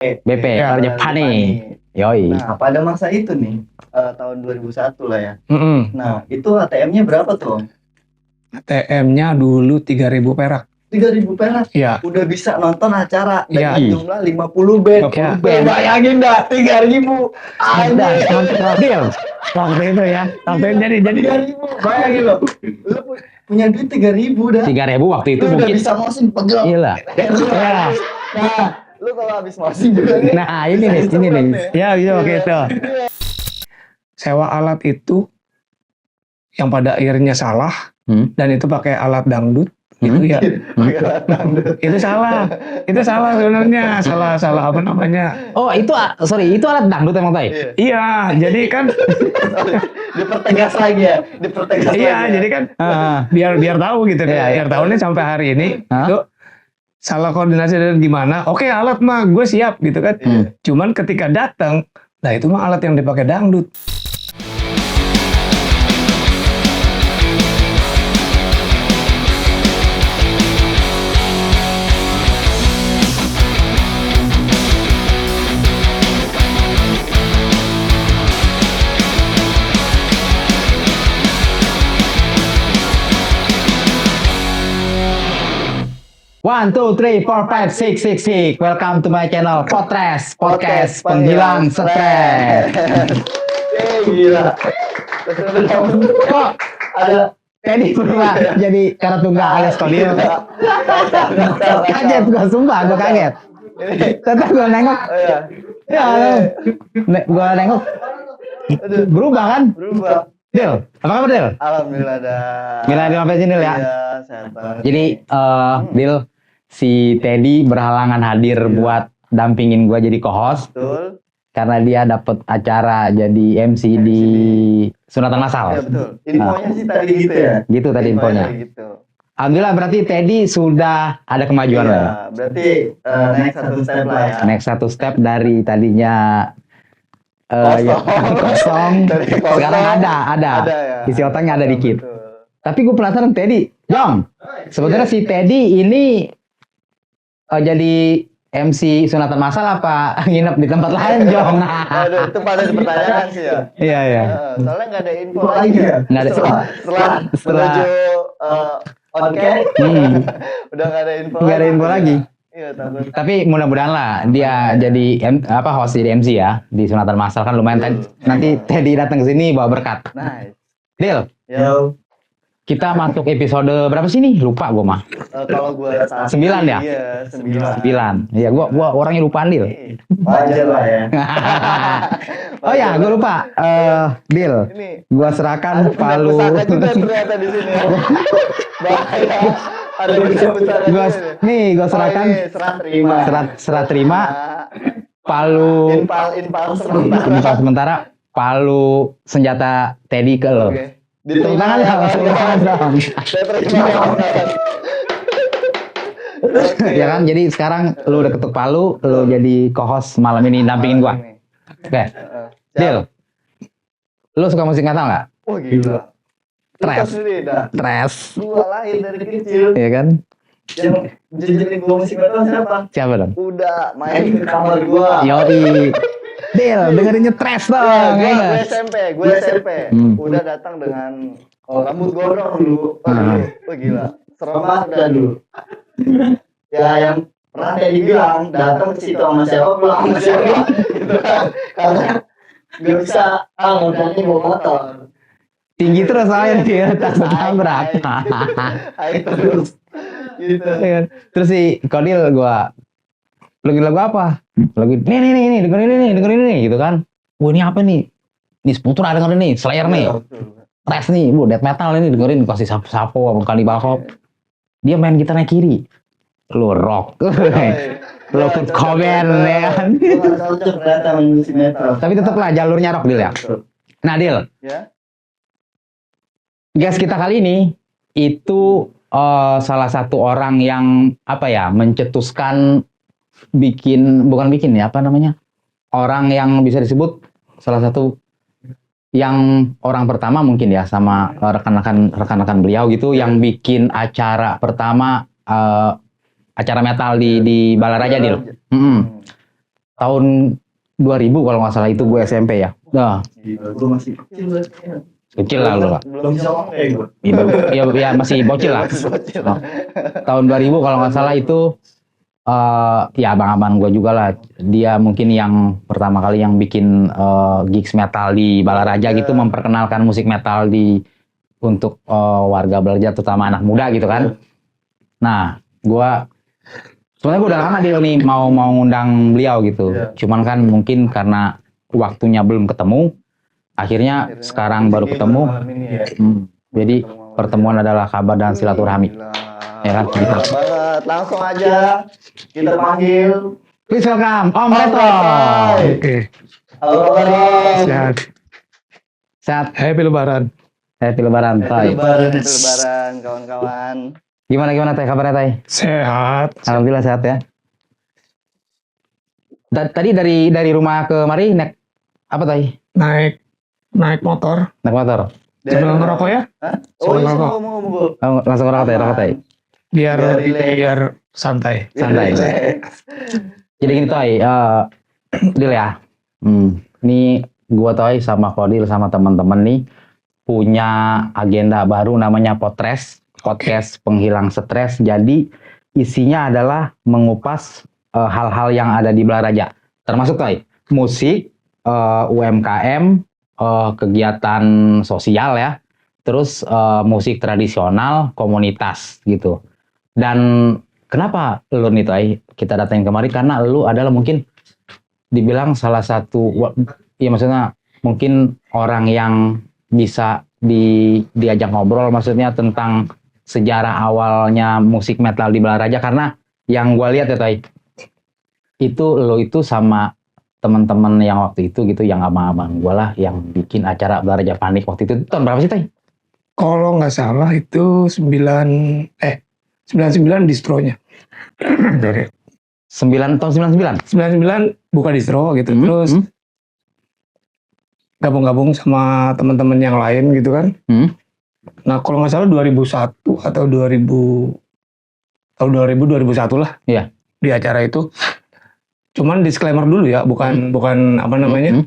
BP, Ya, Raja Pani. Yoi. Nah, pada masa itu nih, tahun 2001 lah ya. Mm-mm. Nah, itu ATM-nya berapa tuh? ATM-nya dulu 3.000 perak. 3.000 perak. Iya. Udah bisa nonton acara Iya. dengan jumlah 50 band. 50 band. Bayangin dah, 3.000. Ada Deal. Waktu itu ya. Waktu itu jadi 3.000. Bayangin lo. Lu punya duit 3.000 dah. 3.000 waktu itu Lu udah mungkin. bisa mosin pegel. Gila. ya. Nah, lu kalau habis mosin juga nih. Nah, ini nih. Ya, iya gitu. Sewa alat itu yang pada akhirnya salah dan itu pakai alat dangdut gitu ya. Itu salah sebenarnya. Salah apa namanya? Oh, itu itu alat dangdut emang Tay? Iya, jadi kan Dipertegas lagi ya. iya, jadi kan biar tahu gitu kan. Iya, Biar tahu nih sampai hari ini Hah? tuh salah koordinasi dan gimana. Oke, alat mah gue siap gitu kan. Cuman ketika datang, nah itu mah alat yang dipakai dangdut. One, two, three, four, five, six, six, six. Welcome to my channel Podcast Penghilang Stres. Gila. Kok Ada Teddy berubah jadi karena tunggal alias Kodil? Kaget gue, sumpah gue kaget. Tetap gue nengok. Ya, gue nengok. Berubah kan? berubah. Dil, apa kabar Dil? Alhamdulillah dah. Gila di sini Dil ya. Iya, sehat banget. Jadi Dil, si Teddy berhalangan hadir buat dampingin gue jadi co-host Betul. karena dia dapat acara jadi MC di Sunatan Masal. Iya betul. Infonya sih tadi gitu ya. Gitu tadi infonya. Gitu. Alhamdulillah berarti Teddy sudah ada kemajuan Iya, lah. berarti naik satu step lah ya. Next satu step dari tadinya kosong, Dari kosong, sekarang ada ya. isi otaknya ada dikit. Betul. Tapi gue penasaran Teddy, Jong, sebenarnya si Teddy ini jadi MC Sunatan Masal apa nginep di tempat lain, Jong? Aduh, itu pada pertanyaan sih ya. Iya iya. Soalnya nggak ada info lagi ya. Nggak ada. Setelah menuju on cam, udah nggak ada info. Nggak ada info lagi. Iya takut. Tapi mudah-mudahan lah dia jadi host jadi MC ya di Sunatan Masal kan lumayan. Nanti Teddy datang ke sini bawa berkat. Nice. Deal. Yo. Kita masuk episode berapa sih nih? Lupa gue mah. Kalau gue 9 ya? Iya 9. 9. Iya, gua orangnya lupaan, Dil. Wajar lah ya. Oh ya, gue lupa. Dil, Ini gua serahkan ada palu. pusaka juga ternyata di sini. Bahaya. Ada pusaka. Gua serahkan serah terima. serah terima palu Infal infal sementara palu senjata Teddy ke lo. Oke. Tepuk tangan dong, tepuk tangan dong. Saya terima. Ya kan, jadi sekarang lu udah ketuk palu, lu jadi co-host malam ini dampingin gua. Oke. Dil, lu suka musik metal nggak? Wah gila. Tres. Tres. Gua lahir dari kecil. Iya kan? Yang jejelin gua musik metal siapa? Siapa dong? Udah main ke kamar gua. Yoi. Dil, dengerin Tres dong. Gue SMP. Udah datang dengan rambut gondrong dulu. Wah gila. Serem banget dah dulu. Ya yang pernah dia bilang datang ke situ sama siapa pulang sama siapa gitu kan. Karena nggak bisa nggak berani bawa motor. Tinggi terus soalnya dia tak tabrak. Ayo terus gitu. Terus si Kodil gua lagu apa? Lagu nih dengerin ini gitu kan. Wah ini apa nih? Nih Sepultura dengerin nih, Slayer nih. Tres nih, death metal ini dengerin kasih sapo apa kali balkop. Dia main gitarnya kiri. Lu rock. Lu Kurt Cobain ya kan. Tapi tetap lah jalurnya rock Dil ya. Nah Dil. Ya. Guys kita kali ini itu salah satu orang yang mencetuskan orang yang bisa disebut salah satu yang orang pertama mungkin ya sama rekan-rekan beliau gitu yang bikin acara pertama acara metal di Balaraja Dil. tahun 2000 kalau nggak salah itu gue SMP ya. Nah, Gue masih kecil berarti. kecil lah lu lah. Belum bisa ngomong kayak gue. Ya masih bocil lah. Bocil. Tahun 2000 kalau nggak salah itu ya abang-abang gue juga lah. Dia mungkin yang pertama kali yang bikin gigs metal di Balaraja gitu, memperkenalkan musik metal untuk warga Balaraja terutama anak muda gitu kan. Nah, sebenarnya gue udah lama dia nih mau ngundang beliau gitu. Cuman kan mungkin karena waktunya belum ketemu, akhirnya sekarang baru ketemu. Jadi pertemuan adalah kabar dan silaturahmi. Ya kan? Gitu. Banget. Langsung aja kita panggil. Please welcome Om Reto. Oke. Halo Om. Sehat. Sehat. Happy Lebaran. Happy Lebaran, Tay. Lebaran kawan-kawan. Gimana Tay kabarnya Tay? Sehat. Alhamdulillah sehat ya. Tadi dari rumah ke mari naik apa Tay? Naik motor. Naik motor. Sambil ngerokok ya? Hah? Sambil iya, ngerokok. ngomong. Langsung rokok Tay. Biar santai. Santai. Jadi gini Tay, Dil ya. Ini gua Tay sama Kodil sama teman-teman nih punya agenda baru namanya podcast penghilang stres. Jadi isinya adalah mengupas hal-hal yang ada di Balaraja. Termasuk Tay, musik, UMKM, kegiatan sosial ya. Terus musik tradisional, komunitas gitu. Dan kenapa lu nih Tay kita datangin kemari karena lu adalah mungkin dibilang salah satu ya maksudnya mungkin orang yang bisa diajak ngobrol maksudnya tentang sejarah awalnya musik metal di Balaraja karena yang gua lihat ya Tay itu lu itu sama teman-teman yang waktu itu gitu yang abang-abang gua lah yang bikin acara Balaraja Panik waktu itu tahun berapa sih Tay? Kalau nggak salah itu 99 distronya. Dari 99? 99 buka distro gitu. Terus gabung-gabung sama teman-teman yang lain gitu kan. Nah, kalau nggak salah 2001 atau 2001 lah. Iya. Di acara itu. Cuman disclaimer dulu ya, bukan apa namanya?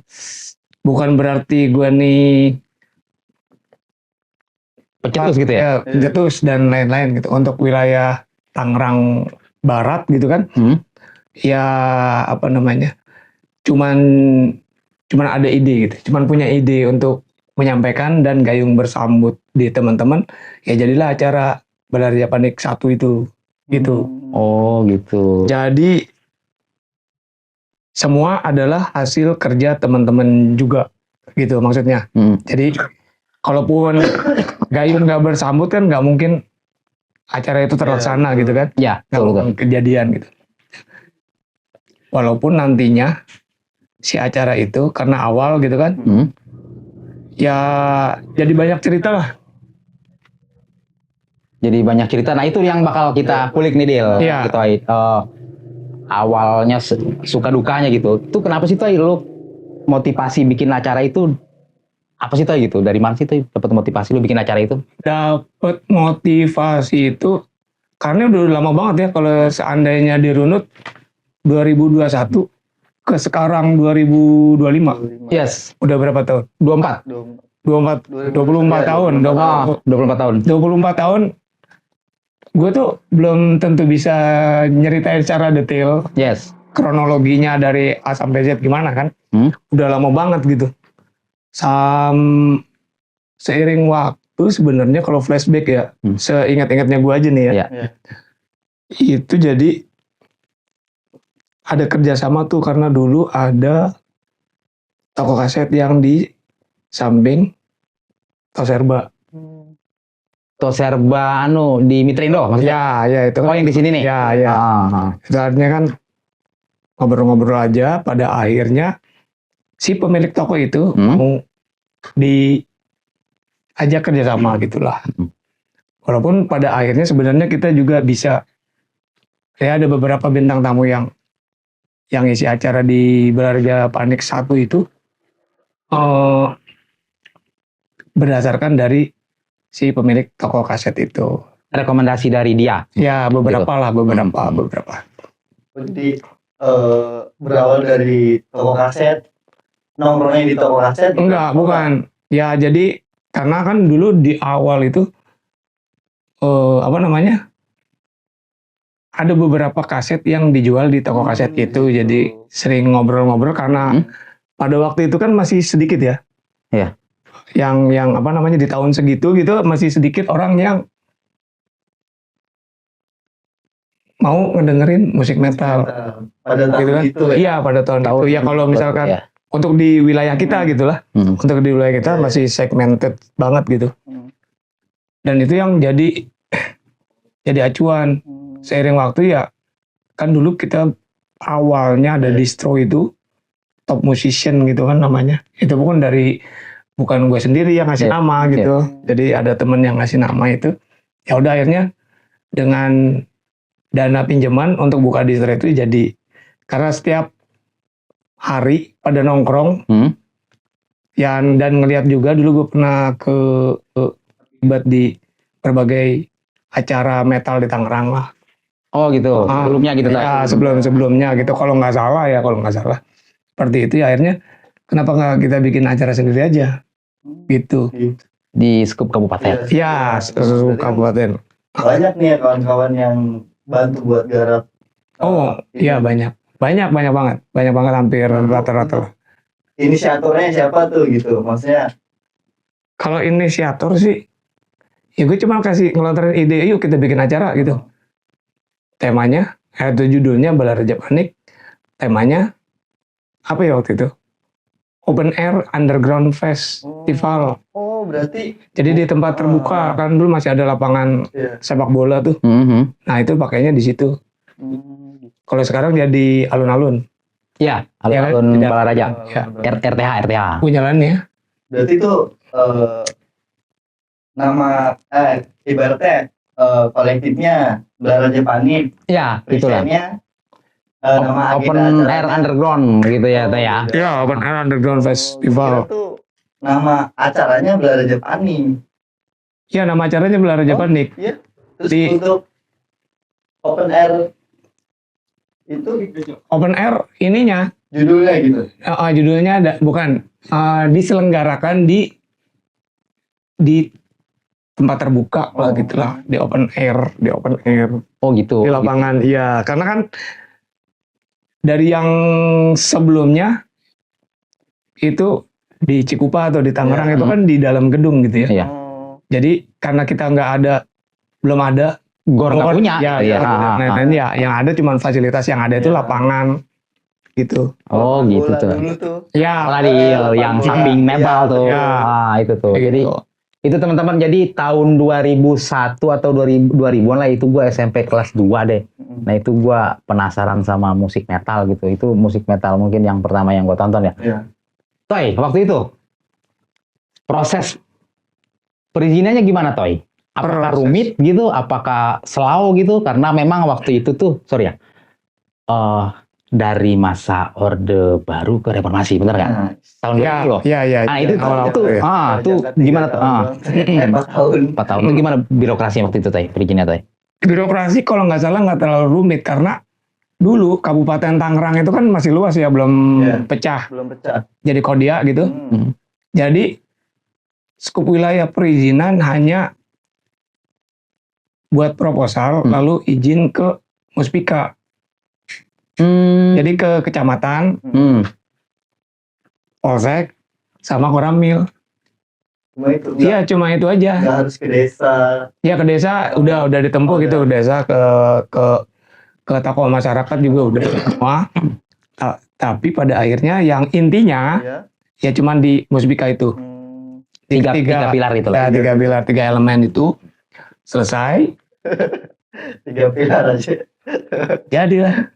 Bukan berarti gua nih pecetus gitu ya? Pecetus dan lain-lain gitu. Untuk wilayah Tangerang Barat gitu kan. Ya apa namanya? Cuman ada ide gitu. Cuman punya ide untuk menyampaikan dan gayung bersambut di teman-teman. Ya jadilah acara Balaraja Panik 1 itu gitu. Oh gitu. Jadi semua adalah hasil kerja teman-teman juga gitu maksudnya. Jadi kalaupun gayung nggak bersambut kan nggak mungkin acara itu terlaksana gitu kan. Ya, nggak mungkin kejadian gitu. Walaupun nantinya si acara itu karena awal gitu kan. Ya jadi banyak cerita lah. Jadi banyak cerita. Nah itu yang bakal kita kulik nih Dil. Iya. Gitu, awalnya suka dukanya gitu. Itu kenapa sih Toy lu motivasi bikin acara itu apa sih Toy gitu? Dari mana sih Toy dapat motivasi lu bikin acara itu? Dapat motivasi itu karena udah lama banget ya kalau seandainya dirunut 2021 ke sekarang 2025. Yes. Udah berapa tahun? 24 tahun. 24 tahun. 24 tahun. Gue tuh belum tentu bisa nyeritain secara detail. Yes. Kronologinya dari A sampai Z gimana kan. Udah lama banget gitu. Seiring waktu sebenarnya kalau flashback ya. Seingat-ingatnya gue aja nih ya. Yeah. Itu jadi ada kerjasama tuh karena dulu ada toko kaset yang di samping Toserba. Toserba di Mitra Indo maksudnya? Ya itu kan. Oh yang di sini nih? Ya. Itu artinya kan ngobrol-ngobrol aja pada akhirnya si pemilik toko itu mau diajak kerjasama gitulah. Walaupun pada akhirnya sebenarnya kita juga bisa ya ada beberapa bintang tamu yang isi acara di Balaraja Panik 1 itu berdasarkan dari si pemilik toko kaset itu. Rekomendasi dari dia? Ya beberapa gitu. lah, beberapa. Jadi berawal dari toko kaset, nongkrongnya di toko kaset? Enggak, bukan. Ya jadi karena kan dulu di awal itu apa namanya? Ada beberapa kaset yang dijual di toko kaset itu, gitu. jadi sering ngobrol-ngobrol karena pada waktu itu kan masih sedikit ya. Iya. Yang apa namanya di tahun segitu gitu masih sedikit orang yang mau ngedengerin musik metal. Pada tahun Gitu kan? itu ya? Iya, pada tahun itu. Ya kalau misalkan Ya. untuk di wilayah kita gitulah. Hmm. Untuk di wilayah kita masih segmented banget gitu. Dan itu yang jadi acuan. Seiring waktu ya, kan dulu kita awalnya ada distro itu top musician gitu kan namanya. Itu bukan gue sendiri yang ngasih nama gitu. Jadi ada temen yang ngasih nama itu. Ya udah akhirnya dengan dana pinjaman untuk buka distro itu jadi, karena setiap hari pada nongkrong ya, dan ngelihat juga dulu gue pernah terlibat di berbagai acara metal di Tangerang lah. Oh gitu, sebelumnya gitu. Ya sebelumnya gitu, kalau nggak salah. Seperti itu ya, akhirnya kenapa nggak kita bikin acara sendiri aja gitu. Di skup kabupaten. Ya, seluruh kabupaten. Banyak nih ya kawan-kawan yang bantu buat garap. Oh iya, banyak banget hampir rata-rata. Inisiatornya siapa tuh gitu, maksudnya? Kalau inisiator sih, ya gue cuma kasih ngelontarin ide, yuk kita bikin acara gitu. Temanya, itu judulnya Balaraja Panik. Temanya apa ya waktu itu? Open Air Underground Festival. Oh berarti. Jadi di tempat terbuka, kan dulu masih ada lapangan sepak bola tuh. Nah itu pakainya di situ. Kalau sekarang jadi alun-alun. Iya, alun-alun Balaraja. Ya. RTH. Punya jalannya. Berarti tuh nama ibaratnya kolektifnya Balaraja Panik. Iya, itulah. Nama Open Air Underground gitu ya, Teh ya. Ya, Open Air Underground Festival. Itu nama acaranya Balaraja Panik. Iya, nama acaranya Balaraja Panik. Iya. Terus untuk Open Air itu Open Air ininya judulnya gitu. Judulnya ada, bukan diselenggarakan di tempat terbuka lah gitulah, di open air. Oh gitu. Di lapangan, iya. Karena kan dari yang sebelumnya itu di Cikupa atau di Tangerang itu kan di dalam gedung gitu ya. Iya. Jadi karena kita belum ada Gor nggak punya. Nah, yang ada cuma fasilitas yang ada itu lapangan gitu. Oh gitu tuh. Dulu tuh. Ya, Ladil yang samping metal tuh. Ya. Itu tuh. Jadi itu teman-teman, jadi tahun 2001 atau 2000-an lah, itu gue SMP kelas 2 deh. Nah itu gue penasaran sama musik metal gitu. Itu musik metal mungkin yang pertama yang gue tonton ya. Iya. Toy, waktu itu proses perizinannya gimana Toy? Apakah rumit gitu? Apakah slow gitu? Karena memang waktu itu tuh, sorry ya, dari masa Orde Baru ke Reformasi, bener nggak? Tahun 2000 loh. Iya. Nah itu gimana tuh? 4 tahun. 4 tahun. Itu gimana birokrasinya waktu itu, Toy? Perizinnya, Toy? Birokrasi kalau nggak salah nggak terlalu rumit, karena dulu Kabupaten Tangerang itu kan masih luas ya, belum pecah. Belum pecah. Jadi Kodia gitu. Jadi skup wilayah perizinan hanya buat proposal, lalu izin ke Muspika. Jadi ke kecamatan, Polsek, sama Koramil. Cuma itu. Iya, cuma itu aja. Nggak harus ke desa. Ya ke desa udah ditempuh gitu, ke desa, ke tokoh masyarakat juga udah semua. Tapi pada akhirnya yang intinya ya cuman di Muspika itu. Tiga pilar itu lah. Ya, 3 elemen itu selesai. 3 pilar aja. Jadilah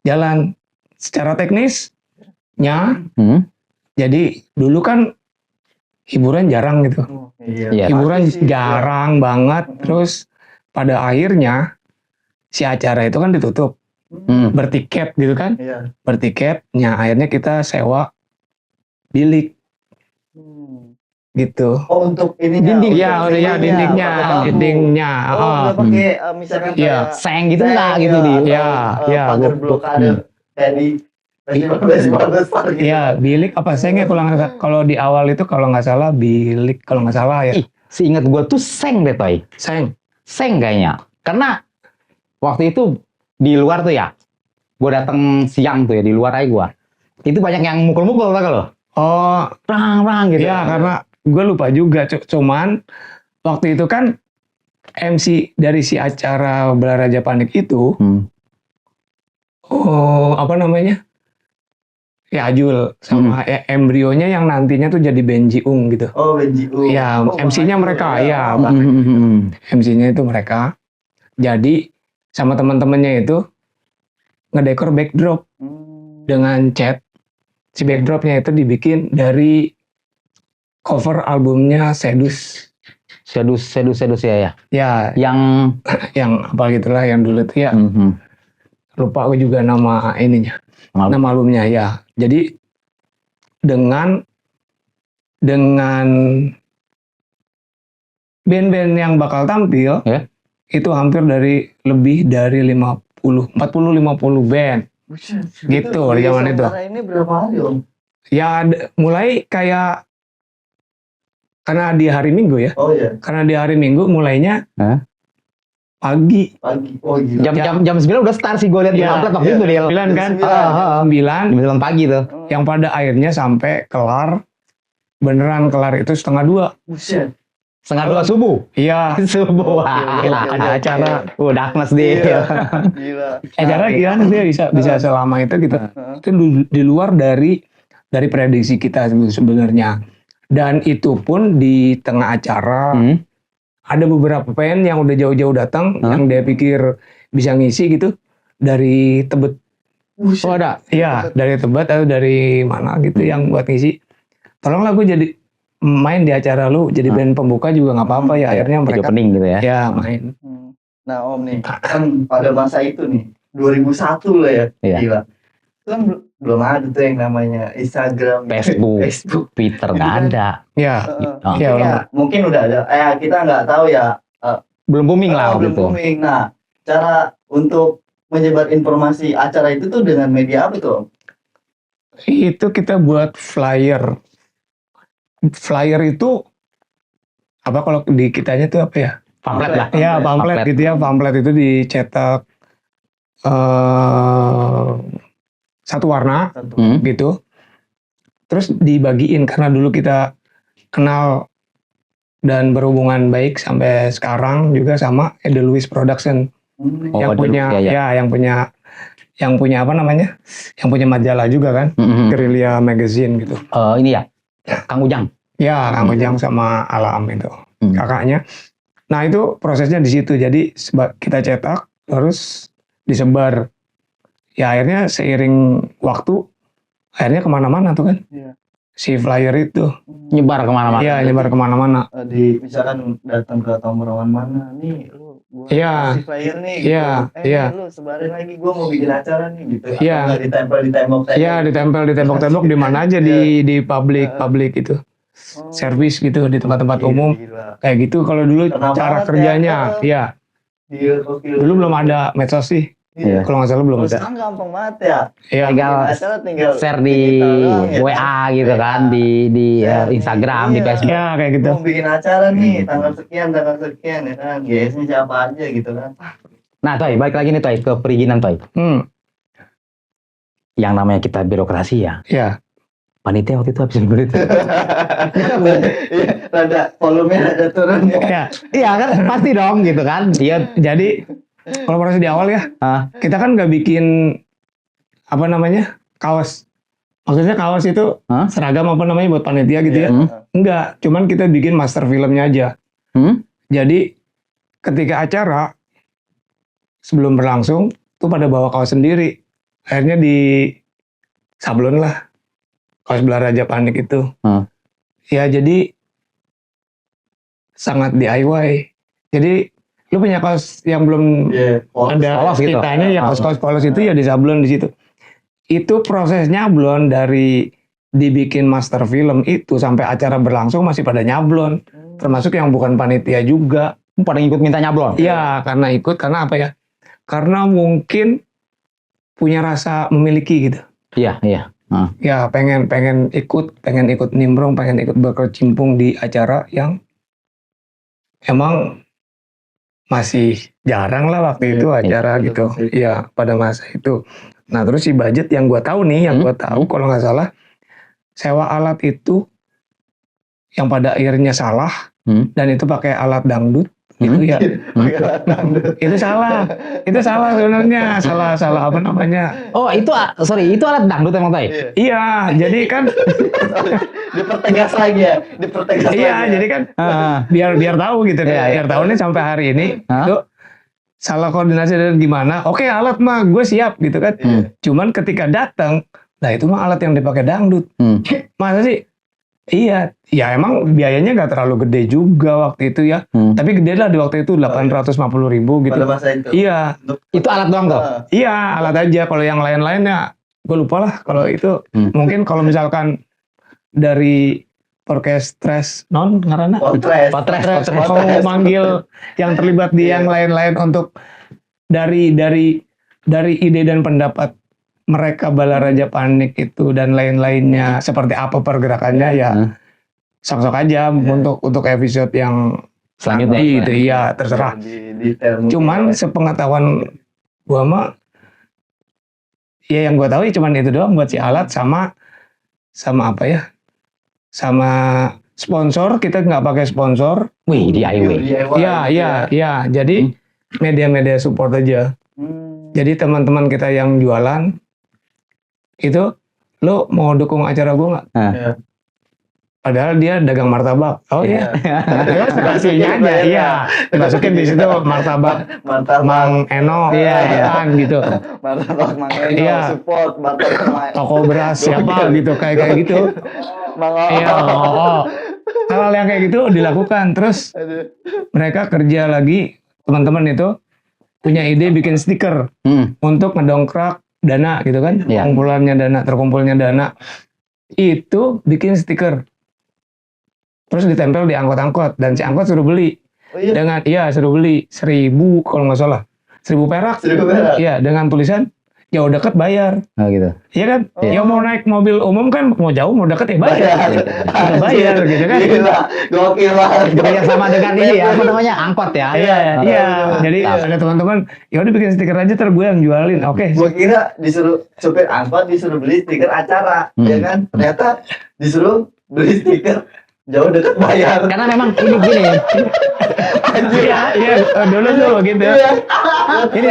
jalan secara teknisnya. Jadi dulu kan hiburan jarang gitu. Iya. Hiburan jarang banget. Terus pada akhirnya si acara itu kan ditutup. Bertiket gitu kan. Iya. Bertiketnya akhirnya kita sewa bilik. gitu. Oh, untuk ininya. Dinding. Iya, untuk ya dindingnya, bambu. dindingnya. Oh, ah. nggak pakai misalkan Iya. kayak Seng gitu seng, enggak gitu di. atau, Iya, iya, pagar gua- blokade kayak di festival besar gitu. Iya, bilik apa sengnya kalau di awal itu kalau nggak salah bilik kalau nggak salah ya. Ih, seingat gue tuh seng deh Toy. Seng. Seng kayaknya. Karena waktu itu di luar tuh ya. Gue datang siang tuh ya, di luar aja gue. Itu banyak yang mukul-mukul tau lo. Oh, Rang-rang gitu. iya karena gue lupa juga. Cuman waktu itu kan MC dari si acara Belaraja Panik itu, oh apa namanya? Ya Ajul sama embrionya yang nantinya tuh jadi Benjiung gitu. Oh, BGU. Ya, Oh, MC-nya makanya, mereka, ya. ya. MC-nya itu mereka. Jadi sama teman-temannya itu ngedekor backdrop dengan cat. Si backdropnya itu dibikin dari cover albumnya Sedus. Sedus ya. Ya, Yang yang apa gitulah yang dulu tuh ya. Lupa aku juga nama ininya. Nama albumnya ya. Jadi dengan band-band yang bakal tampil Ya. itu hampir lebih dari 40-50 band. Buset, Gitu, di zaman itu. sementara ini berapa hari Om? Ya mulai kayak karena di hari Minggu ya. Oh iya, Karena di hari Minggu mulainya Hah? pagi. pagi. Oh gila. jam 9 udah start sih gue lihat di Ya, pamflet waktu itu Del. 9 kan? Jam 9 Jam 9 pagi tuh. yang pada akhirnya sampai kelar beneran kelar itu 1:30. Buset. 1:30 subuh. Iya. Subuh. Gila, ada acara. Darkness deh. Iya. Gila. Acara gimana dia bisa selama itu gitu. Itu di luar dari prediksi kita sebenarnya. Dan itu pun di tengah acara ada beberapa band yang udah jauh-jauh datang yang dia pikir bisa ngisi gitu dari Tebet. Buset. Oh ada. Iya, dari Tebet atau dari mana gitu yang buat ngisi. Tolonglah gue jadi main di acara lu jadi band pembuka juga nggak apa-apa ya. Akhirnya Jadi mereka opening gitu ya. ya main. Nah Om nih, kan pada masa itu nih, 2001 lah ya, Iya. gila. Itu kan belum ada tuh yang namanya Instagram, Facebook, Twitter nggak ada. Ya, Oh. ya, Mungkin udah ada. Kita nggak tahu ya. Belum booming lah waktu Belum itu. booming. Nah, cara untuk menyebar informasi acara itu tuh dengan media apa tuh Om? itu kita buat flyer. Flyer itu apa kalau di kitanya tuh apa ya? Pamflet lah. Ya pamflet gitu ya, pamflet itu dicetak satu warna gitu. Terus dibagiin karena dulu kita kenal dan berhubungan baik sampai sekarang juga sama Edelweiss Production yang punya yang punya apa namanya? Yang punya majalah juga kan, Guerrilla Magazine gitu. Ini ya, Kang Ujang. Ya, Kang Ujang sama Alam itu kakaknya. Nah itu prosesnya di situ. Jadi kita cetak terus disebar. Ya akhirnya seiring waktu akhirnya kemana-mana tuh kan. Iya. Si flyer itu. Nyebar kemana-mana. Iya nyebar kemana-mana. Misalkan datang ke tongkrongan mana nih, lu gua Iya. kasih flyer nih. Iya, gitu. iya. Lu sebarin lagi, gua mau bikin acara nih gitu. Iya. Atau nggak ditempel di tembok. Iya ditempel di tembok-tembok di mana aja di publik itu. Servis gitu di tempat-tempat umum. Gila. Kayak gitu kalau dulu Kena cara banget kerjanya. Iya. Gila, gokil. Dulu belum ada medsos sih. Iya. Kalau nggak salah belum Kalau ada. sekarang gampang banget ya. Iya. Tinggal Bikin acara tinggal share di digital doang ya. WA gitu kan, di Share di- Instagram, di iya. Facebook. Ya kayak gitu. Mau bikin acara nih tanggal sekian ya kan. GS-nya siapa aja gitu kan. Nah, Toy, balik lagi nih Toy ke perizinan Toy. Yang namanya kita birokrasi ya. Ya. Panitia waktu itu habis libur itu. Iya, rada volumenya rada turun ya. Ya. Iya kan, pasti dong gitu kan. Iya. Jadi kalau proses di awal ya, kita kan nggak bikin apa namanya kaos. Maksudnya kaos itu seragam apa namanya buat panitia gitu ya? Enggak, cuman kita bikin master filmnya aja. Jadi ketika acara sebelum berlangsung tuh pada bawa kaos sendiri. Akhirnya di sablon lah kaos Belaraja Panik itu. Ya jadi sangat DIY. Jadi lu punya kaos yang belum ada polos gitu. ceritanya ya kaos polos itu ya disablon di situ. Itu prosesnya belum dari dibikin master film itu sampai acara berlangsung masih pada nyablon, termasuk yang bukan panitia juga. Pada ngikut minta nyablon. Iya, karena apa ya? Karena mungkin punya rasa memiliki gitu. Iya. Ya pengen ikut nimbrung, pengen ikut berkecimpung di acara yang emang masih jarang lah waktu itu acara gitu. Iya, pada masa itu. Nah, terus si budget yang gua tahu nih, kalau nggak salah sewa alat itu yang pada akhirnya salah dan itu pakai alat dangdut gitu ya. Itu salah sebenarnya, salah apa namanya. Oh itu itu alat dangdut emang Tai? Iya, jadi kan Dipertegas lagi ya, iya, jadi kan biar tahu gitu kan. Biar tahu nih sampai hari ini itu salah koordinasi dan gimana. Oke, alat mah gue siap gitu kan. Cuman ketika datang, nah itu mah alat yang dipakai dangdut. Masa sih? Iya, ya emang biayanya nggak terlalu gede juga waktu itu ya. Tapi gede lah di waktu itu 850.000 gitu. pada masa itu. Iya, Itu alat doang tuh? iya alat aja. Kalau yang lain-lainnya gue lupa lah. Kalau itu mungkin kalau misalkan dari orkestres ngaranna Potres. mau manggil yang terlibat di yang lain-lain untuk dari ide dan pendapat mereka Balaraja Panik itu dan lain-lainnya seperti apa pergerakannya ya sok-sok aja untuk episode yang Selanjutnya itu iya terserah. Cuman sepengetahuan gua mah ya yang gua tahu ya cuman itu doang buat si alat sama apa ya, sama sponsor. Kita nggak pakai sponsor. Wih, DIY. Iya. Jadi media-media support aja. Jadi teman-teman kita yang jualan itu, lo mau dukung acara gue nggak? Padahal dia dagang martabak. Oh iya. Dikasihnya aja. Iya. Dimasukin di situ martabak Mang Eno. Iya. Gitu. Martabak Mang Eno, support martabak Toko beras siapa gitu kayak gitu. Iya. Hal-hal yang kayak gitu dilakukan. Terus mereka kerja lagi, teman-teman itu punya ide bikin stiker untuk ngedongkrak dana gitu kan, terkumpulnya dana itu bikin stiker, terus ditempel di angkot-angkot dan si angkot suruh beli suruh beli 1.000 kalau nggak salah, 1.000 perak, iya dengan tulisan jauh deket bayar. Oh gitu. Iya kan? Ya mau naik mobil umum kan mau jauh mau deket ya bayar. Bayar gitu kan. Gila, gokil banget. Bayar sama dengan ini ya, apa namanya, angkot ya. Iya. Jadi ada teman-teman, ya udah bikin stiker aja gue yang jualin. Oke. Gue kira disuruh supir angkot disuruh beli stiker acara, ya kan? Ternyata disuruh beli stiker jauh deket bayar. Karena memang ini gini. Iya, dulu tuh gitu. Ini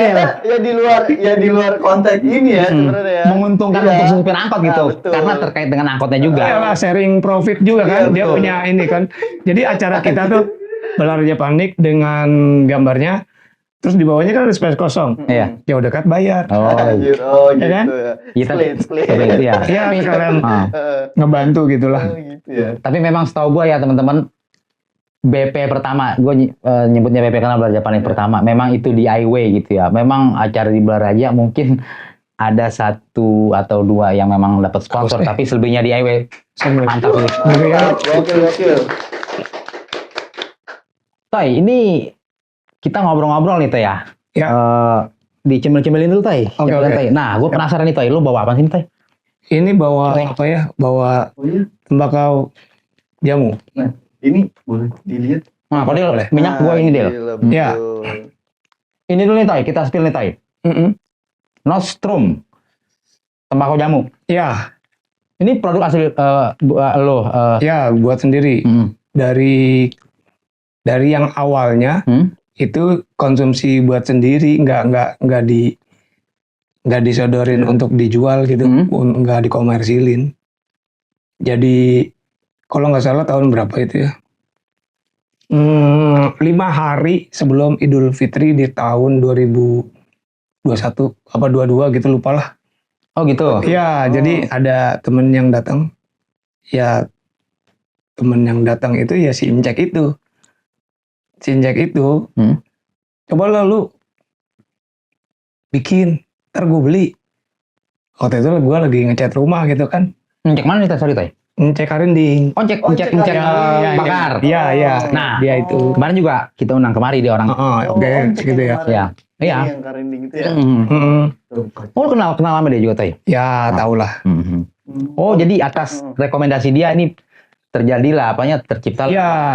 ya di luar konteks ini ya sebenarnya ya. Menguntungkan untuk supir angkot gitu. Karena terkait dengan angkotnya juga. Iyalah, sharing profit juga kan. Dia betul. punya ini kan. Jadi acara kita tuh Balaraja Panik dengan gambarnya, terus di bawahnya kan ada space kosong. Iya. Jauh dekat bayar. Anjir, Ya kan? gitu ya. Split. Iya. Iya, kalian ngebantu gitulah. Gitu ya. Tapi memang setahu gue ya teman-teman, BP pertama, gue nyebutnya BP karena Balaraja Panik pertama, memang itu DIY gitu ya. Memang acara di Balaraja mungkin ada 1 atau 2 yang memang dapat sponsor, tapi selebihnya DIY. Mantap ini. Gokil. Tai, ini kita ngobrol-ngobrol nih Tai ya. Ya. Dicemil-cemilin dulu Tai. Oke. Tai. Nah, gue penasaran nih Tai, lu bawa apa sih Tai? Ini bawa apa ya? Bawa tembakau jamu. Nah, ini boleh dilihat. Nah, kalau Del, minyak gue ini Del. Ya. Ini dulu nih Tai, kita spill nih Tai. Nostrum tembakau jamu. Ya. Ini produk asli lo. Ya, buat sendiri. Dari yang awalnya itu konsumsi buat sendiri, nggak disodorin untuk dijual gitu, nggak dikomersilin. Jadi kalau nggak salah tahun berapa itu ya? 5 hari sebelum Idul Fitri di tahun 2021 apa 22 gitu, lupa lah. Oh gitu. Ya, jadi ada temen yang datang. Ya, temen yang datang itu ya si Injek itu. Coba lah lu bikin, ntar gue beli. Waktu itu gue lagi ngecat rumah gitu kan. Cek mana nih Tay? Sorry Tay. Cek Karinding. Oh, cek cek bakar. Iya. Nah, Dia itu. kemarin juga kita undang kemari dia orang. Oke, cek gitu ya. kemarin. Iya. Iya. Ini yang Karinding itu ya. Oh, kenal sama dia juga Tay. Ya, tau lah. Oh, jadi atas rekomendasi dia ini terjadilah tercipta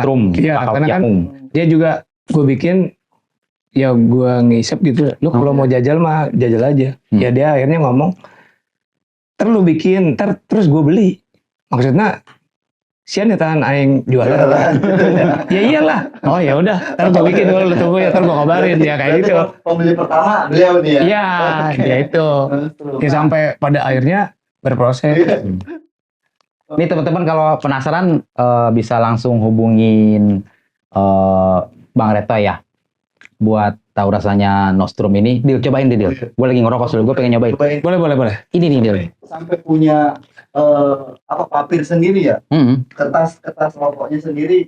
Trum. Iya, Bakal karena kan Kiapung. dia juga gue bikin, ya gue ngisep gitu. Lu kalau mau jajal mah jajal aja. Ya dia akhirnya ngomong, lu bikin, terus gue beli. Maksudnya, sian ya tahan aing jualan. Ya iyalah. Oh ya udah, ntar gue bikin dulu, lu tunggu ya, ntar gue kabarin ya kayak gitu. Pembeli pertama beliau nih ya. Iya, ya itu. Ya sampai pada akhirnya berproses. Nih teman-teman kalau penasaran bisa langsung hubungin Bang Reto ya. Buat tahu rasanya nostrum ini. Dil, cobain deh Dil. Gue lagi ngerokok dulu, gue pengen nyobain. Boleh. Ini nih Dil. Sampai punya papir sendiri ya. Kertas rokoknya sendiri.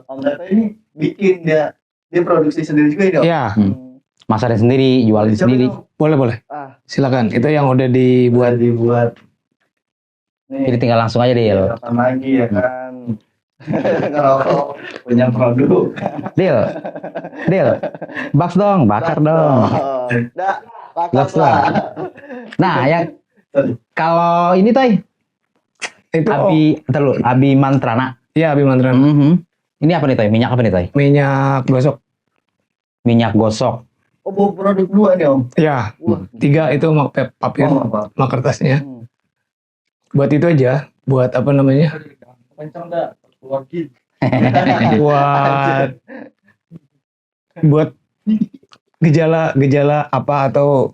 Om Reto ini bikin dia produksi sendiri juga ini. Iya, Masarin sendiri, jualin sendiri. boleh. Ah, Silakan. Itu yang udah dibuat. Nih, Jadi tinggal langsung aja Dil. kapan lagi ya kan. Ngerokok punya produk. Dil. Baks dong, bakar dong. Dah, Gas lah. Nah, yang kalau ini Tay, Itu Abi Mantrana. Iya, Abimantran. Ini apa nih Tay? Minyak apa nih Tay? Minyak gosok. Minyak gosok. Oh, bawa produk 2 nih Om. Ya, Wah, 3 itu papir, apa? sama kertasnya. Buat itu aja, buat apa namanya? Kencang dah, keluar gitu. buat gejala apa atau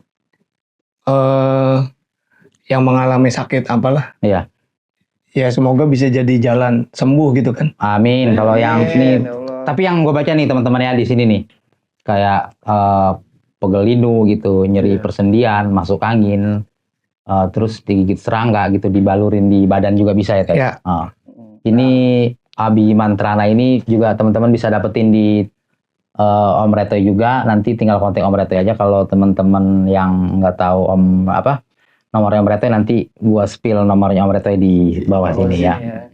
yang mengalami sakit apalah. Iya. Ya semoga bisa jadi jalan sembuh gitu kan. Amin. Kalau yang ini, Ya Allah. tapi yang gue baca nih teman-teman ya di sini nih, kayak pegel linu gitu, nyeri persendian, masuk angin, terus digigit serangga gitu, dibalurin di badan juga bisa ya Teh? Ya. Ini Abi Mantrana ini juga teman-teman bisa dapetin di Om Reto juga. Nanti tinggal kontak Om Reto aja. Kalau teman-teman yang nggak tahu nomornya Om Reto, nanti gua spill nomornya Om Reto di bawah sini ya.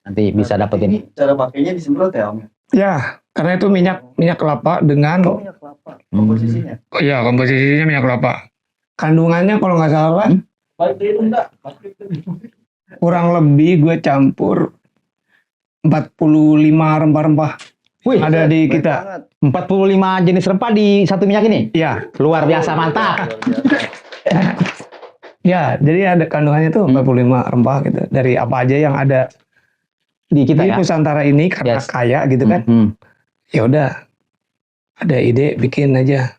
Nanti bisa dapetin. Ini cara pakainya disemprot ya Om? Ya, karena itu minyak kelapa dengan Minyak kelapa. Komposisinya. ya komposisinya minyak kelapa. Kandungannya kalau nggak salah Baik itu enggak? kurang lebih gue campur 45 rempah-rempah Wih, ada di kita. 45 jenis rempah di satu minyak ini. Iya, Luar biasa, mantap. ya. Jadi ada kandungannya tuh 45 rempah gitu. Dari apa aja yang ada Di kita di ya. Nusantara ini karena Yes. kaya gitu kan. Ya udah, ada ide bikin aja.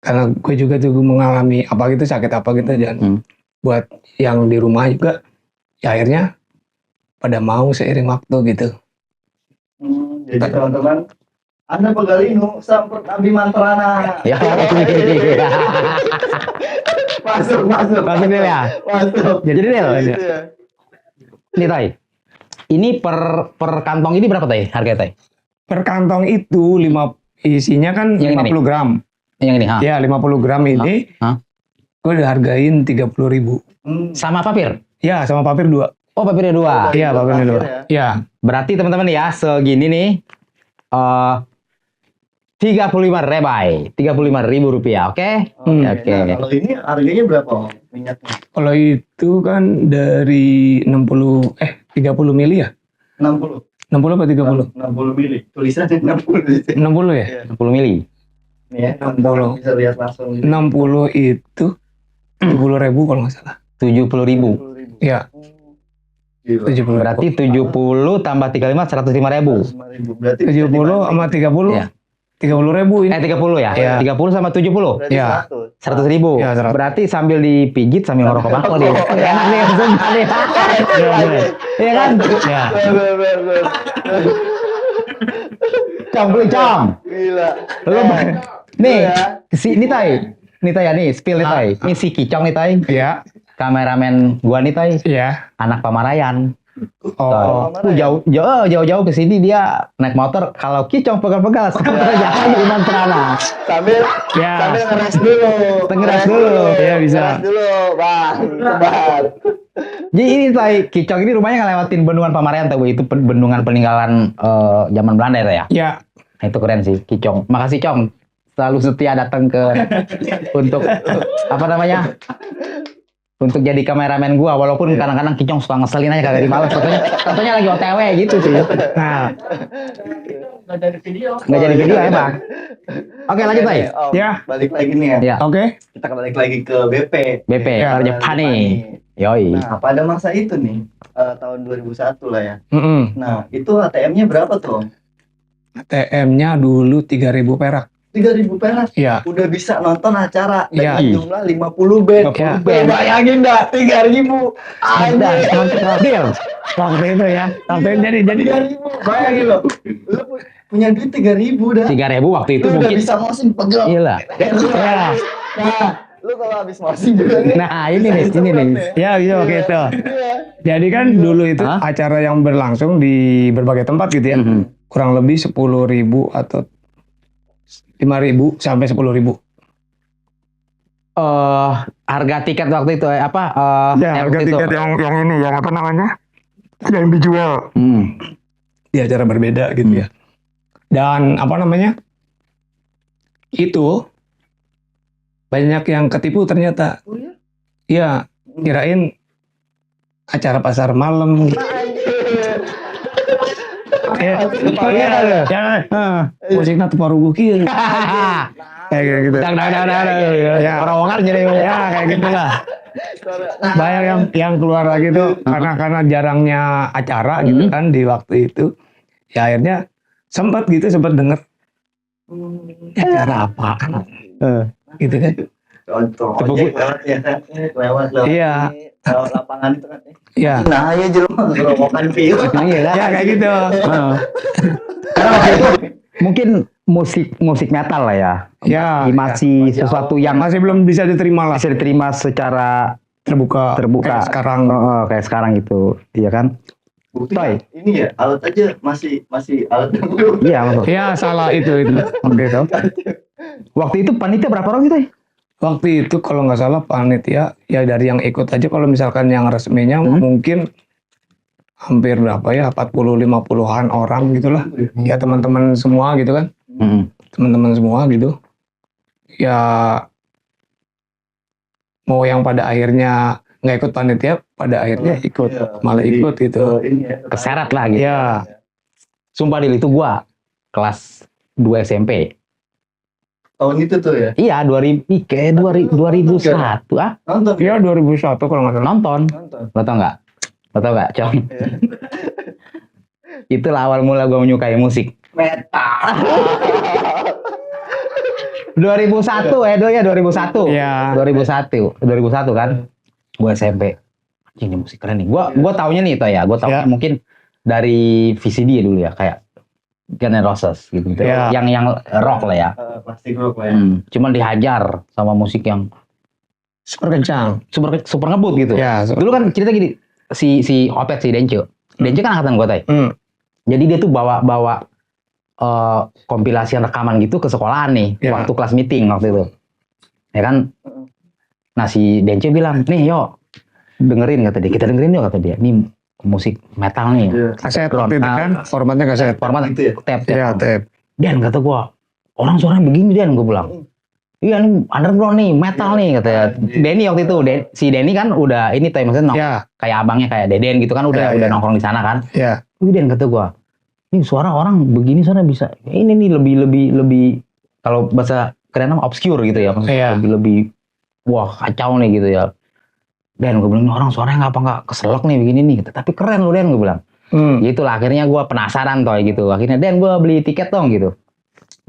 Karena gue juga tuh mengalami apa gitu, sakit apa gitu, jangan buat yang di rumah juga. Ya akhirnya pada mau seiring waktu gitu. Jadi teman-teman, Anda pegalinu sampai Abi Mantrana. Ya. Masuk. Masuk Del ya. Masuk. Jadi Del, Gitu ya. ini Tay. Ini per kantong ini berapa Tay? Harga Tay? Per kantong itu isinya kan Yang 50 gram. Yang ini, ha? Ya 50 gram ini gue udah hargain 30.000. Sama papir? Ya sama papir 2. Oh, papirnya 2. Iya papirnya 2. Ya. Berarti teman-teman ya, segini nih 35.000 rupiah, oke? Oke. Oke. Nah, kalau ini harganya berapa Om? Minyaknya? Kalau itu kan dari 30 mili ya? 60. 60 apa 30? 60 mili. Tulisannya 60 di sini. 60 ya? 10 mili. Nih ya, 60. bisa lihat langsung. 60 itu 70.000 kalau nggak salah. 70.000. Ya. Gila. 70. Berarti 70 tambah 35 105.000. 5.000. Berarti 70 sama 30. Iya. 30.000 ini. 30 ya? Iya. 30 sama 70. Berarti Ya. 100. 100.000. Ya, 100. Berarti sambil dipijit sambil ngerokok bangko nih. Enak nih, sumpah nih. Iya kan? Ya. Bener. Cong. Gila. Lu nih, Ya. ini Tay. Ini Tay ya nih, spill nih Tay. Ini si Kicong nih Tay. Ya. Kameramen gua nih Tay. Ya. Anak Pamarayan. Oh. Jauh ke sini dia naik motor. Kalau Kicong pegal-pegal sampai jalan di Mantrana. Sambil Ya. ngeres dulu. Ngeres dulu. Iya, bisa. Ngeres dulu, Bang. Sebar. Jadi ini Tay, Kicong ini rumahnya ngelewatin bendungan Pamarian tuh, itu bendungan peninggalan zaman Belanda itu ya. Ya, Nah, itu keren sih Kicong. Makasih Cong. Selalu setia datang ke untuk apa namanya? Untuk jadi kameramen gua, walaupun kadang-kadang Kicong suka ngeselin aja kagak dimales. Katanya lagi OTW gitu sih. Nah, Nggak jadi video. nggak jadi video emang. Oke lanjut Tay. Om, Ya. balik lagi nih ya. Ya, oke. Kita balik lagi ke BP. BP, Ya, Raja Pani. Yoi. Nah, pada masa itu nih, tahun 2001 lah ya. Mm-mm. Nah, itu ATM-nya berapa tuh, Om? ATM-nya dulu 3.000 perak. 3.000 perak. Iya. Udah bisa nonton acara Iya. dengan jumlah 50 band. 50 band. Bayangin dah, 3.000. Ada, deal. Waktu itu ya. Waktu itu jadi 3.000. Bayangin loh. Lu punya duit 3.000 dah. 3.000 waktu itu Lu udah mungkin. bisa mosing pegel. Gila. ya. Nah, lu kalau habis mosing juga nih. Nah ini nih, ini nih. Ya gitu gitu. Iya. Jadi kan dulu itu Hah? acara yang berlangsung di berbagai tempat gitu ya. Mhm. Kurang lebih 10.000 atau 5.000 sampai 10.000. Harga tiket waktu itu apa? Ya, harga waktu itu. tiket yang ini yang apa namanya? Yang dijual di acara berbeda gitu ya. Dan apa namanya? Itu banyak yang ketipu ternyata. Oh ya? Iya, kirain acara pasar malam. Iya, ya, musiknya tuh paruh kieu. Kayak gitu. Ya, Orang-orang jadi ya kayak gitu lah. Banyak yang keluar lagi tuh karena jarangnya acara gitu kan di waktu itu. Ya akhirnya sempat denger acara apa gitu kan. Contoh Tepuk- ojek lewat ya kan. Lewat Iya. lewat lapangan itu kan. Ya. Nah, ya jelema ngerokokan view. Iya kan? Ya kayak gitu. Karena waktu itu mungkin musik metal lah ya. Ya, Masih sesuatu yang masih belum bisa diterima lah bisa diterima secara terbuka terbuka. kayak sekarang. Kayak sekarang gitu, iya kan? Buktinya ini ya, alat aja masih alat dangdut. Iya maksud. Ya salah itu. Oke itu. Waktu itu panitia berapa orang gitu? Waktu itu kalau nggak salah panitia ya dari yang ikut aja, kalau misalkan yang resminya mungkin hampir berapa ya, 40-50-an orang gitulah. Ya teman-teman semua gitu kan. Teman-teman semua gitu. Ya mau yang pada akhirnya nggak ikut panitia, pada akhirnya ikut, malah ikut gitu. Ini ya. Keseret lah gitu. Ya, Sumpah Dil, itu gua kelas 2 SMP. Tahun itu tuh ya. Iya, 2001. Ah, Nonton. ya 2001 kalau nggak salah. nonton. Nonton. Lo tau nggak? Cong? Iya. Itulah awal mula gua menyukai musik. Metal. 2001 ya 2001. Iya. 2001 kan. Gua SMP. Ini musik keren nih. Gua taunya nih itu ya. Gua taunya Ya. mungkin dari VCD dulu ya, kayak Guns N' Roses gitu. Ya. Yang rock lah ya. Plastik rock lah ya. Cuman dihajar sama musik yang Super kencang. super ngebut gitu. Ya. Dulu kan cerita gini, si Opet, si Denco. Denco kan angkatan gua Tay. Jadi dia tuh bawa kompilasi rekaman gitu ke sekolahan nih, Ya. waktu kelas meeting waktu itu. Ya kan? Nah si Denco bilang, nih yo, dengerin kata dia. Kita dengerin yuk kata dia. Ini musik metal nih. Iya. Kaset Ground. waktu itu kan formatnya kaset. Format Gitu ya? tape. Ya, tape. Dan kata gua, orang suaranya begini Dan, gua bilang. Iya ini underground nih, metal nih kata Denny waktu itu. Si Denny kan udah ini Tay, maksudnya Ya, kayak abangnya kayak Deden gitu kan, udah Ya. nongkrong di sana kan. ya. Wih Den kata gua, ini suara orang begini suara bisa. Ini nih lebih kalau bahasa keren nama obscure gitu ya, maksudnya Iya. lebih wah kacau nih gitu ya. Dan gue bilang ini orang suaranya nggak keselak nih begini nih, tapi keren loh Den, gue bilang. Gitulah akhirnya gue penasaran toh gitu. Akhirnya Den gue beli tiket dong gitu.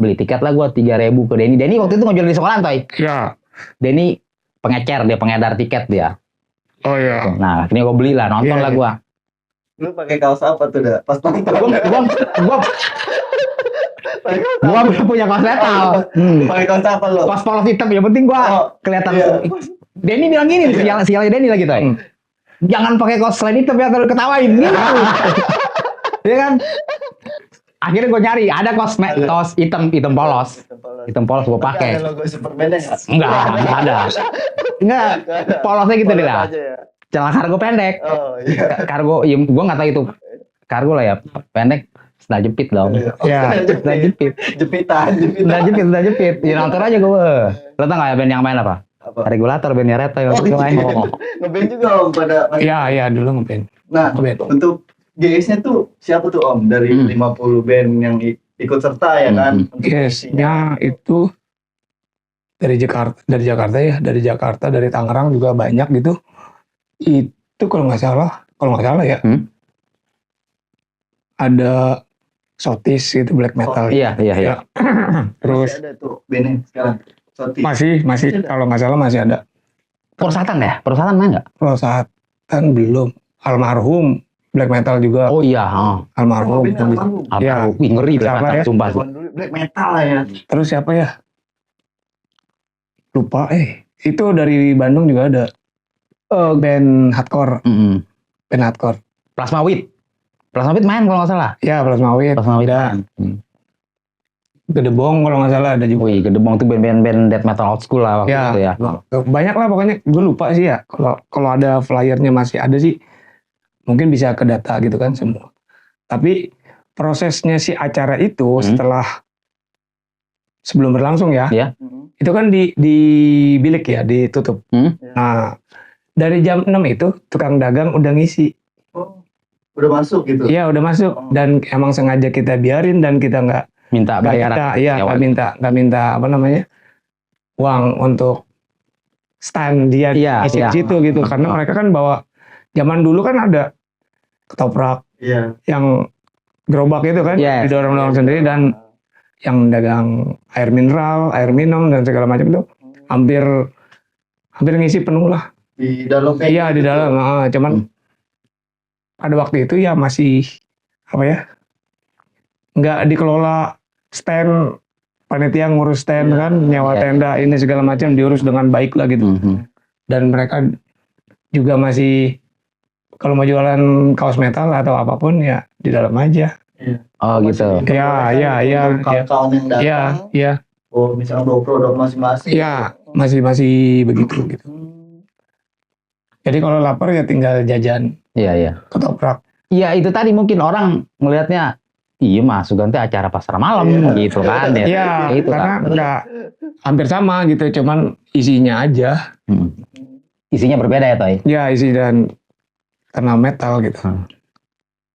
Beli tiket lah gue 3.000 ke Denny. Denny waktu itu ngejual di sekolahan toh. Ya. Denny pengecer, dia pengedar tiket dia. Oh ya. Nah akhirnya gue beli lah, nonton Iya, lah iya. gue. Lu pakai kaos apa tuh dah? Pas nonton. Gua punya kaos metal. Pakai kaos apa lo? Kaos polos hitam, yang penting gua Oh, kelihatan. iya. Denny bilang gini, sial Denny lagi tuh. Jangan pakai kaos selain hitam ya, kalau ketawain gitu. Iya kan? Akhirnya gue nyari, ada kaos hitam polos. Hitam polos gue Pakai. pakai. Ada logo Superman-nya nggak? Enggak ada. Enggak, polosnya gitu deh lah. Polos aja ya. celana kargo pendek. Oh iya. Kargo, ya gue nggak tahu itu kargo lah ya, pendek, sendal jepit dong. Ya. Sendal jepit, Jepitan. sendal jepit. Ya nonton aja gue. Lo tau nggak ya band yang main apa? Apa? Regulator, bandnya Reto yang waktu itu main. Ngeband juga Om pada. Ya dulu ngeband. Nah, Ngeband. untuk GS-nya tuh siapa tuh Om dari 50 band yang ikut serta ya kan? Untuk isinya. Guysnya itu dari Jakarta ya, dari Tangerang juga banyak gitu. Itu kalau nggak salah ya, ada Sotis itu black metal. Iya. Terus Masih ada tuh bandnya sekarang. Soti. masih kalau nggak salah masih ada. Perusahaan ya? Perusahaan main nggak? Perusahaan belum. Almarhum black metal juga. Oh iya. Almarhum. Ya. Wih, ngeri black Siapa metal, ya? sumpah sih. Zaman dulu black metal lah ya. Terus siapa ya? Lupa. Itu dari Bandung juga ada. Band hardcore. Band hardcore. Plasma Wit main kalau nggak salah. Ya, Plasma Wit. Ada. Gedebong kalau nggak salah ada juga. Wih, Gedebong tuh band death metal old school lah waktu Ya. itu ya. Banyak lah pokoknya. Gue lupa sih ya. Kalau ada flyernya masih ada sih. Mungkin bisa ke data gitu kan semua. Tapi prosesnya si acara itu setelah sebelum berlangsung ya. Iya. Itu kan di bilik ya, ditutup. Nah, dari jam 6 itu tukang dagang udah ngisi. Oh, udah masuk gitu. Iya, udah masuk. Dan emang sengaja kita biarin dan kita nggak Minta bayaran. nggak minta apa namanya uang untuk stand dia ngisi di situ gitu. Karena mereka kan bawa, zaman dulu kan ada ketoprak yang gerobak itu kan didorong-dorong sendiri, dan yang dagang air mineral, air minum dan segala macam itu hampir ngisi penuh lah. Di dalam Iya, di dalam. Cuman pada waktu itu ya masih apa ya? Nggak dikelola stand, panitia ngurus stand kan, nyewa tenda ini segala macam diurus dengan baik lah gitu. Dan mereka juga masih kalau mau jualan kaos metal atau apapun ya di dalam aja. Oh gitu. Iya. Kawan-kawan yang datang. Iya. Oh, misalnya bawa produk masing-masing. Iya, masih begitu gitu. Jadi kalau lapar ya tinggal jajan. Iya. Ketoprak. Iya, itu tadi mungkin orang ngelihatnya, iya Mas Sugante acara pasar malam gitu kan. Iya, itu karena kan. nggak hampir sama gitu, cuman isinya aja. Isinya berbeda ya, Toy? Ya, isi dan karena metal gitu.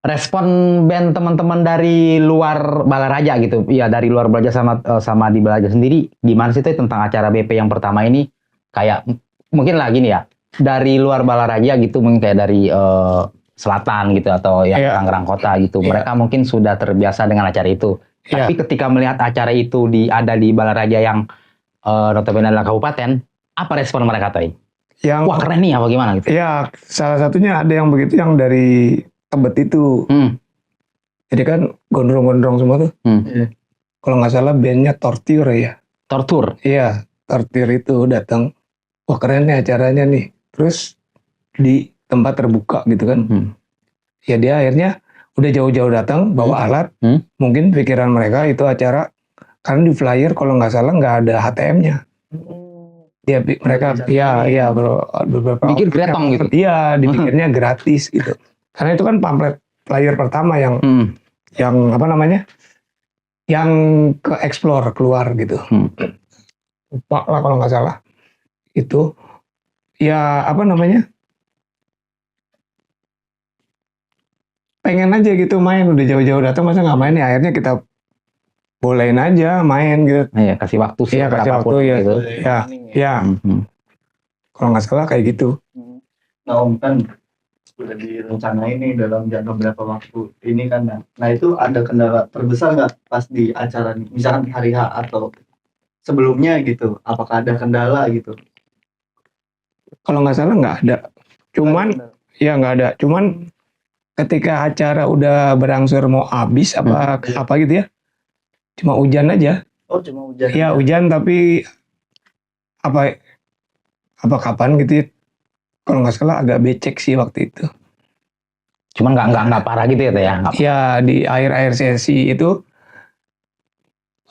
Respon band teman-teman dari luar Balaraja gitu, ya dari luar Balaja sama di Balaja sendiri, gimana sih Toy tentang acara BP yang pertama ini? Kayak mungkin lah gini ya, dari luar Balaraja gitu, mungkin kayak dari selatan gitu atau yang Tangerang kota gitu, mereka mungkin sudah terbiasa dengan acara itu. Tapi ketika melihat acara itu ada di Balaraja yang notabene adalah kabupaten, apa respon mereka Toy? Wah keren nih apa gimana gitu? Ya, salah satunya ada yang begitu, yang dari Tebet itu. Jadi kan gondrong-gondrong semua tuh. Kalau nggak salah bandnya Torture ya. Torture? Iya, Torture itu datang. Wah keren nih acaranya nih. Terus di tempat terbuka gitu kan. Ya dia akhirnya udah jauh-jauh datang bawa alat. Mungkin pikiran mereka itu acara, karena di flyer kalau nggak salah nggak ada HTM-nya. Mereka beberapa bikin gretong gitu. Iya, dipikirnya gratis gitu. Karena itu kan pamflet flyer pertama yang apa namanya? Yang ke explore keluar gitu. Lupa lah kalau nggak salah. Itu ya apa namanya? Pengen aja gitu main, udah jauh-jauh datang masa nggak main ya, akhirnya kita bolehin aja main gitu. Iya, kasih waktu sih. Iya, kasih waktu ya. Gitu. Ya. Kalau nggak salah kayak gitu. Nah Om, kan udah direncanain nih dalam jangka berapa waktu ini kan. Nah itu ada kendala terbesar nggak pas di acara nih? Misalkan hari H atau sebelumnya gitu. Apakah ada kendala gitu? Kalau nggak salah nggak ada. Nggak ada. Cuman ketika acara udah berangsur mau habis apa gitu ya. Cuma hujan aja. Oh, cuma hujan. Iya, hujan tapi apa kapan gitu ya. Kalau nggak salah agak becek sih waktu itu. Cuman nggak parah gitu ya Teh ya? Ya di akhir sesi itu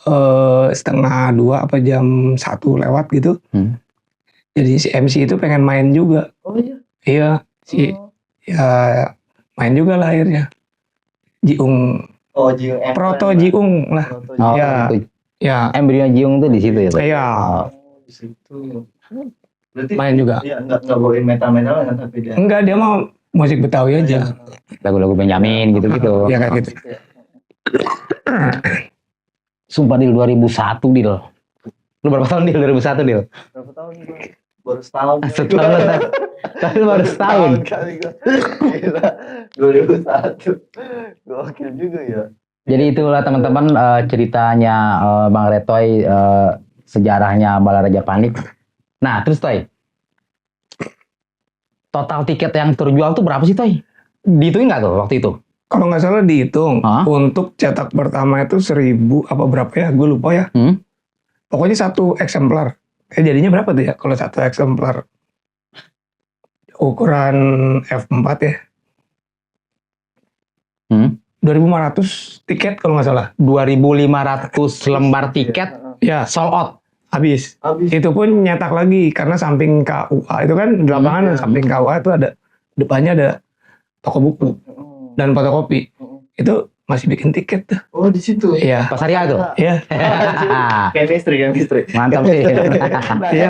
1:30 apa jam 1 lewat gitu. Jadi si MC itu pengen main juga. Oh iya? Iya. Si ya main juga lah akhirnya. Jiung, Oh, Jiung FM. Proto Jiung lah. Proto Oh, Jiung. Ya. itu. Ya, Embryo Jiung tuh di situ ya. Toh? iya. Oh. Di situ. Berarti Main juga. Iya, enggak bawain metal-metal kan tapi dia. Enggak, dia mau musik Betawi aja. Lagu-lagu Benjamin gitu-gitu. Ya kayak gitu. Ya. Sumpah Dil 2001 Dil. Lu berapa tahun Dil 2001 Dil? Berapa tahun gua? Baru setahun. Setahun. Tapi baru setahun. Kali gua. Gila. 2001. Gokil juga ya. Jadi itulah teman-teman ceritanya Bang Retoy, sejarahnya Balaraja Panik. Nah terus Toy, total tiket yang terjual tuh berapa sih Toy? Dihitungin nggak tuh waktu itu? Kalau nggak salah dihitung, Hah? untuk cetak pertama itu 1000 apa berapa ya? Gue lupa ya. Pokoknya satu eksemplar. Jadinya berapa tuh ya? Kalau satu eksemplar ukuran F4 ya? 2.500 tiket kalau nggak salah. 2.500 lembar tiket Ya, sold out. habis. Habis. Itu pun nyetak lagi karena samping KUA itu kan di lapangan samping KUA itu ada depannya ada toko buku dan fotokopi. Itu masih bikin tiket tuh. Oh, di situ. Iya. Pasar Ria tuh. Iya. Chemistry. Mantap sih. Iya,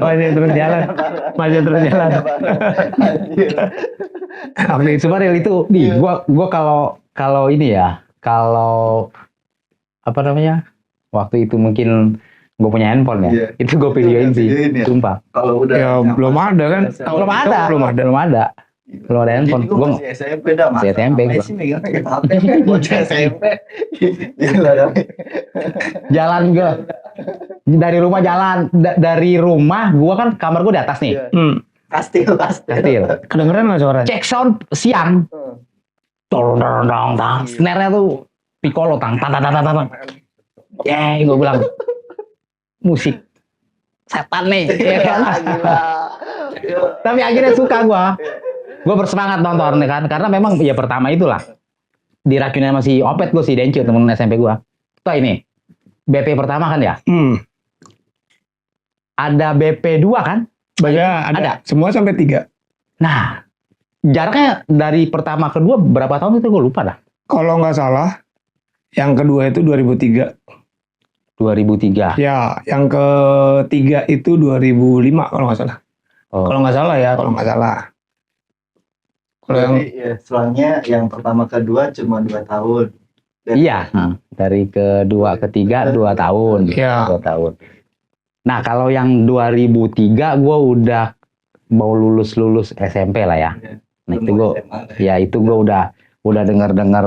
masih terus jalan. Masih terus jalan. Waktu itu Baril itu, nih, gua kalau ini ya, kalau apa namanya, waktu itu mungkin gue punya handphone ya, Iya. itu gue videoin sih, Videoin ya? sumpah. Kalau udah Ya belum ada kan. Belum ada, belum ada handphone. Gue Gue masih SMP dah, masih SMP Apa gua. sih megang HP bocah SMP. Gila dah. jalan gue dari rumah dari rumah gue kan kamar gue di atas nih, Iya. Kastil. kastil. Kedengeran lah suaranya. Cek sound siang, dong, snare-nya tuh piccolo tang. Gue bilang musik setan nih, ya kan? Gila. Tapi akhirnya suka gue bersemangat nonton kan, karena memang ya pertama itulah diracunin masih Opet gue si Dencu temen SMP gue. Tuh ini BP pertama kan ya, ada BP 2 kan? Ada. Semua sampai 3. Nah jaraknya dari pertama ke kedua berapa tahun itu gue lupa dah. Kalau nggak salah, yang kedua itu 2003. 2003. Ya, yang ketiga itu 2005 kalau nggak salah. Oh. Kalau nggak salah ya, kalau nggak salah. Kalau yang Jadi, ya, soalnya yang pertama kedua cuma 2 tahun. Dan Iya, dari kedua ketiga 2 tahun. Iya. 2 tahun. Nah kalau yang 2003 gue udah mau lulus SMP lah ya. Nah itu gue, ya itu gue udah denger,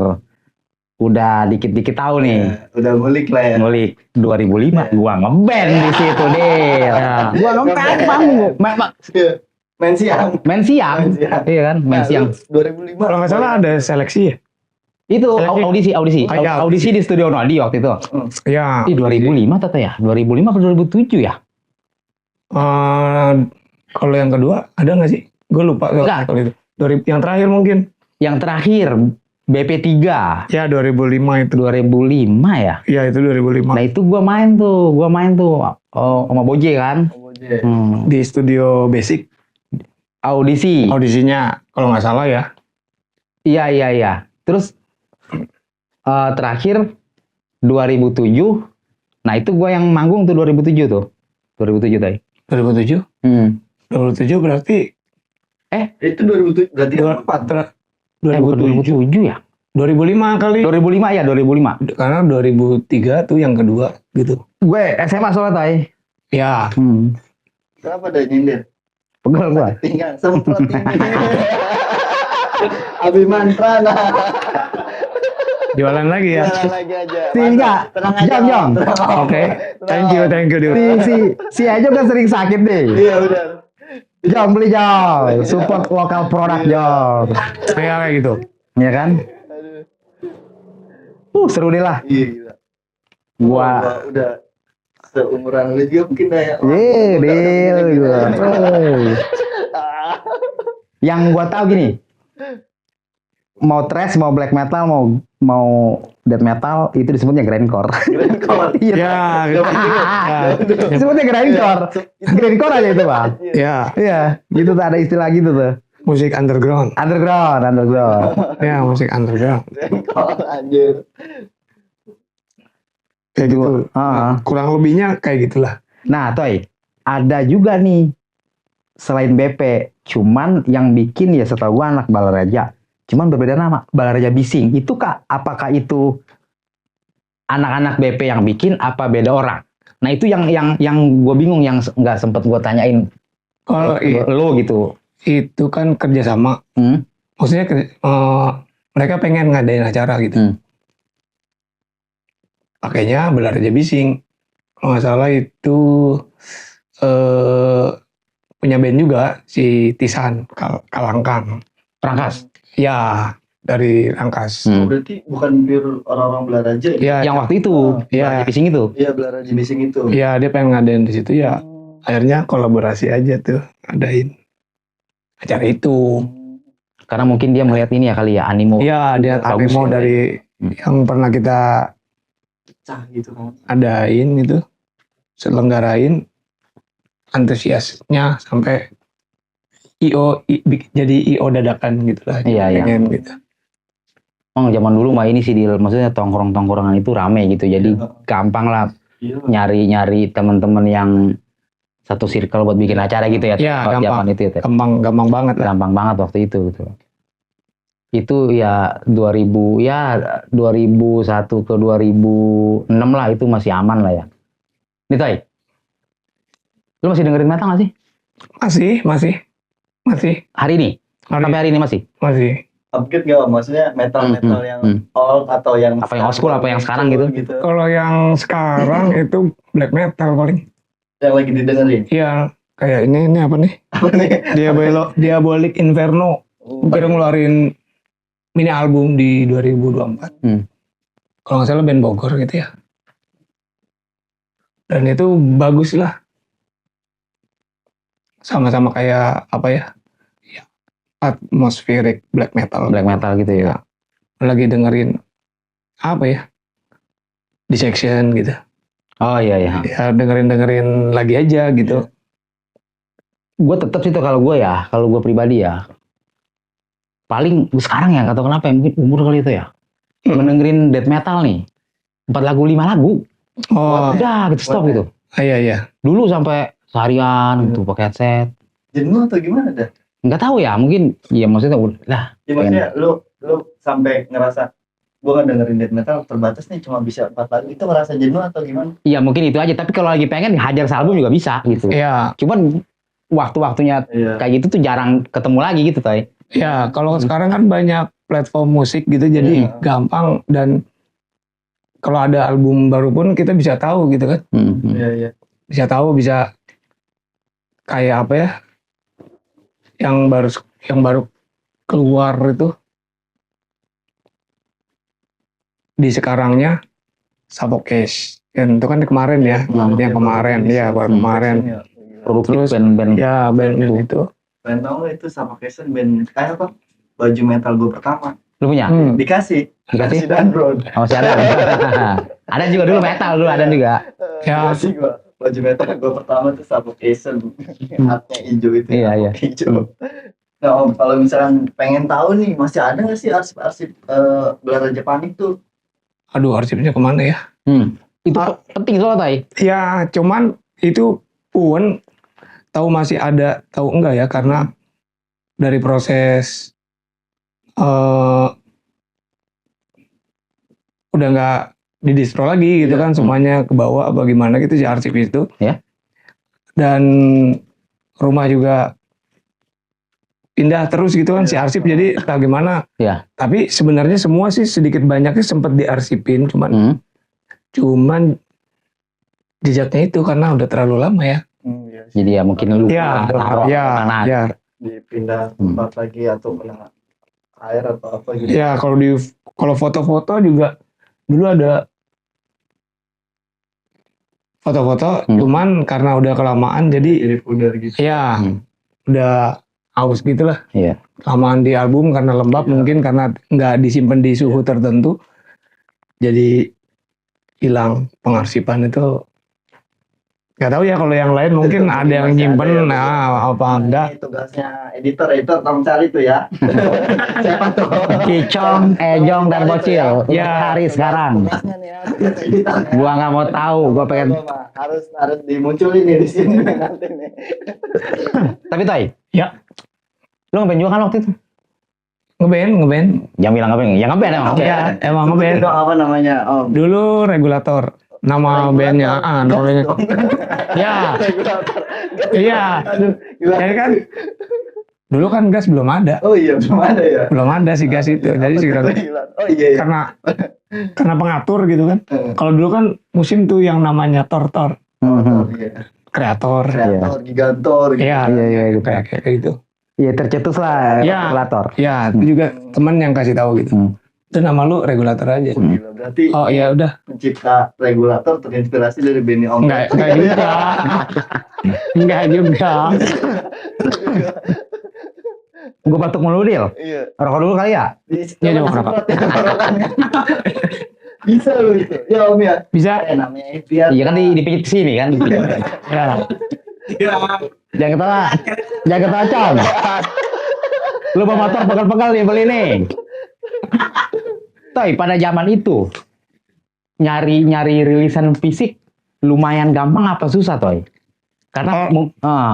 udah dikit-dikit tahu nih. Ya, udah ngulik lah ya. Ngulik 2005 gua ngeband di situ deh. Gua ngeband panggung. Main siang. Main siang. Main siang. Iya kan, main Nah, siang. lu 2005. kalau nggak salah ada seleksi ya. Itu Seleksi. audisi. Iya. Audisi di Studio Nodi waktu itu. Ya. 2005 tata ya? 2005 ke 2007 ya? Kalau yang kedua ada nggak sih? Gue lupa Nggak. kalau itu. Yang terakhir mungkin. Yang terakhir BP3 Ya 2005 itu. 2005 ya? Ya itu 2005. Nah itu gua main tuh sama Boje kan. Di studio Basic Audisi. audisinya kalau nggak salah ya. Iya. Terus terakhir 2007. Nah itu gua yang manggung tuh 2007 tuh. 2007 tadi. 2007? 2007 berarti Itu 2007 berarti dua- 4. 2007. 2007 ya? 2005 kali. 2005 ya, 2005. Karena 2003 tuh yang kedua gitu. Gue SMA soalnya tay. Ya, Kenapa ada nyindir? Pegel gua. Tinggal semprot ini. Abi mantra nah. jualan lagi ya. Tenang lagi aja. Enggak. Tenang aja. Jam. Oke, thank you Dio. Si Ejo kan sering sakit deh. Iya udah. Jom beli Jom. Support lokal produk Jom. Kayak gitu. Ya kan? Aduh. Seru deh lah. Iya gila. Gua Udah seumuran lu juga mungkin dah ya. Deal gua. Yang gua tahu gini. Mau thrash, mau black metal, mau death metal itu disebutnya grindcore. Grindcore. Ya, gitu. Ya. Disebutnya grindcore. Grindcore aja itu, Bang. Ya. Iya, gitu tuh ada istilah gitu tuh. musik underground. Underground. Ya, musik underground. Jengkol anjir. Kayak gitu. Ah. Kurang lebihnya kayak gitulah. Nah, Toy, ada juga nih selain BP, cuman yang bikin ya setahu gua anak Balaraja. Cuman berbeda nama, Balaraja Bising. Itu Kak, apakah itu anak-anak BP yang bikin apa beda orang? Nah, itu yang gue bingung, yang nggak sempet gue tanyain Kalau lo gitu. itu kan kerjasama. Maksudnya mereka pengen ngadain acara gitu. Pakainya Balaraja Bising. Kalau nggak salah itu punya band juga si Tisan Kalangkang. Rangkas. Ya, dari Rangkas. Berarti bukan pure orang-orang Balaraja ya? Ya, Yang waktu itu, ya, Bising itu. Iya, Balaraja Bising itu. ya dia pengen ngadain di situ ya. Akhirnya kolaborasi aja tuh ngadain acara itu. Karena mungkin dia melihat ini ya kali ya, animo. Iya, dia Bagus animo ya. dari yang pernah kita Cah gitu kan. adain itu, selenggarain, antusiasnya sampai jadi IO dadakan gitu lah. Iya, iya. Pengen gitu. Emang zaman dulu mah ini sih, maksudnya tongkrong-tongkrongan itu rame gitu. Jadi gampang lah Iya. nyari teman-teman yang satu circle buat bikin acara gitu ya. Iya, Zaman gampang. itu ya. Gampang banget lah. Gampang banget waktu itu gitu. Itu ya 2001 ke 2006 lah, itu masih aman lah ya. Nih Toy, lu masih dengerin metal gak sih? Masih. Hari ini? Sampai hari ini masih? Masih. Upgrade gak? Maksudnya metal-metal yang old atau yang Apa yang old school, apa yang sekarang gitu? Kalau yang sekarang itu black metal paling. Yang lagi didengerin. Iya, kayak ini apa nih? Apa nih? Diabolic Inferno. Baru ngeluarin mini album di 2024. Kalau nggak salah band Bogor gitu ya. Dan itu bagus lah. Sama-sama kayak apa ya? Atmospheric black metal. Black metal gitu ya. Lagi dengerin apa ya? Dissection gitu. Oh iya iya. Ya dengerin lagi aja gitu. Gue tetap sih tuh kalau gue pribadi ya. Paling sekarang ya, gak tau kenapa ya, mungkin umur kali itu ya. Mendengerin death metal nih. 4 lagu, 5 lagu. Oh, Udah gitu, stop gitu. iya. Dulu sampai seharian gitu pakai headset. Jenuh atau gimana dah? Nggak tahu ya, mungkin ya maksudnya udah. Ya maksudnya lu sampai ngerasa gua nggak dengerin death metal terbatas nih cuma bisa 4 lagu, itu ngerasa jenuh atau gimana? Iya mungkin itu aja, tapi kalau lagi pengen hajar sealbum juga bisa gitu. Iya. Cuman waktu-waktunya kayak gitu tuh jarang ketemu lagi gitu Toy. Ya, kalau sekarang kan banyak platform musik gitu, jadi gampang, dan kalau ada album baru pun kita bisa tahu gitu kan. Iya. Bisa tahu, bisa kayak apa ya, yang baru keluar itu di sekarangnya Suffocate. Itu kan kemarin ya, yang kemarin ya, baru kemarin. Terus band itu. Band tau nggak itu Suffocation, band kayak apa? Baju metal gue pertama. Lu punya? Dikasih dan bro. Oh, masih ada. Ada juga dulu metal, dulu ada juga. Ya sih gua. Baju metal gue pertama tuh Suffocation. Hatnya hijau itu. Iya. Hijau. Nah, Om, kalau misalnya pengen tahu nih, masih ada nggak sih arsip-arsip Balaraja Panik tuh? Aduh, arsipnya kemana ya? Itu penting soalnya Toy. Ya, cuman itu pun tahu masih ada, tahu enggak ya, karena dari proses udah nggak didistro lagi gitu kan, semuanya ke bawah apa gimana gitu si arsip itu. Ya. Dan rumah juga pindah terus gitu kan si arsip, jadi entah gimana. Ya. Tapi sebenarnya semua sih sedikit banyaknya sempat diarsipin, cuman jejaknya itu karena udah terlalu lama ya. Jadi ya mungkin lu Ya. Dipindah tempat lagi atau kena air atau apa gitu. Ya, kalau foto-foto juga dulu ada foto-foto, cuman karena udah kelamaan jadi pudar gitu. ya udah haus gitu lah. Iya. Kelamaan di album karena lembab, mungkin karena nggak disimpan di suhu tertentu, jadi hilang pengarsipan itu Nggak tahu ya kalau yang lain mungkin ada yang Masih ada nyimpen, ya, nah apa enggak. Ini tugasnya editor tolong cari tuh ya. Siapa tuh? Kicong, Ejong, dan Bocil. Ya. Cari sekarang. Tugasnya nih ya, tugas editornya. Gua nggak mau tahu. Gua pengen. Gua mah harus dimunculin nih di sini nanti nih. Tapi Toy. Ya. Lu ngeband juga kan waktu itu? Ngeband. Jangan bilang ngeband. Ya ngeband emang. Ya, emang ngeband. Itu apa namanya? Om. Dulu Regulator. Nama bandnya, nama bandnya. Ya, Regulator. iya. Aduh, gila. Jadi kan dulu kan gas belum ada. Oh iya, belum ada ya. Belum ada si gas itu. Jadi si gas Oh iya. Iya. karena pengatur gitu kan. Kalau dulu kan musim tuh yang namanya Tor-Tor, Iya. kreator. Kreator, gigantor gitu. Iya, Iya, gitu. kayak gitu. Iya tercetus lah. Ya. Regulator. Ya, itu juga teman yang kasih tahu gitu. Itu nama lu Regulator aja. Oh, gila. Berarti Oh iya udah. pencipta regulator terinspirasi dari Benny Om. Enggak juga. Enggak juga. Gue batuk mulu Dil. Iya. Rokok dulu kali ya? Iya, coba kenapa? Bisa lu itu. Ya Om ya. Bisa. Namanya ikhtiar. Iya kan dipijit ke sini kan. Ya. Jangan ketawa. Jangan ketawa Con. Lu bawa motor pegal-pegal nih beli nih. Toy, pada zaman itu nyari rilisan fisik lumayan gampang apa susah Toy? Karena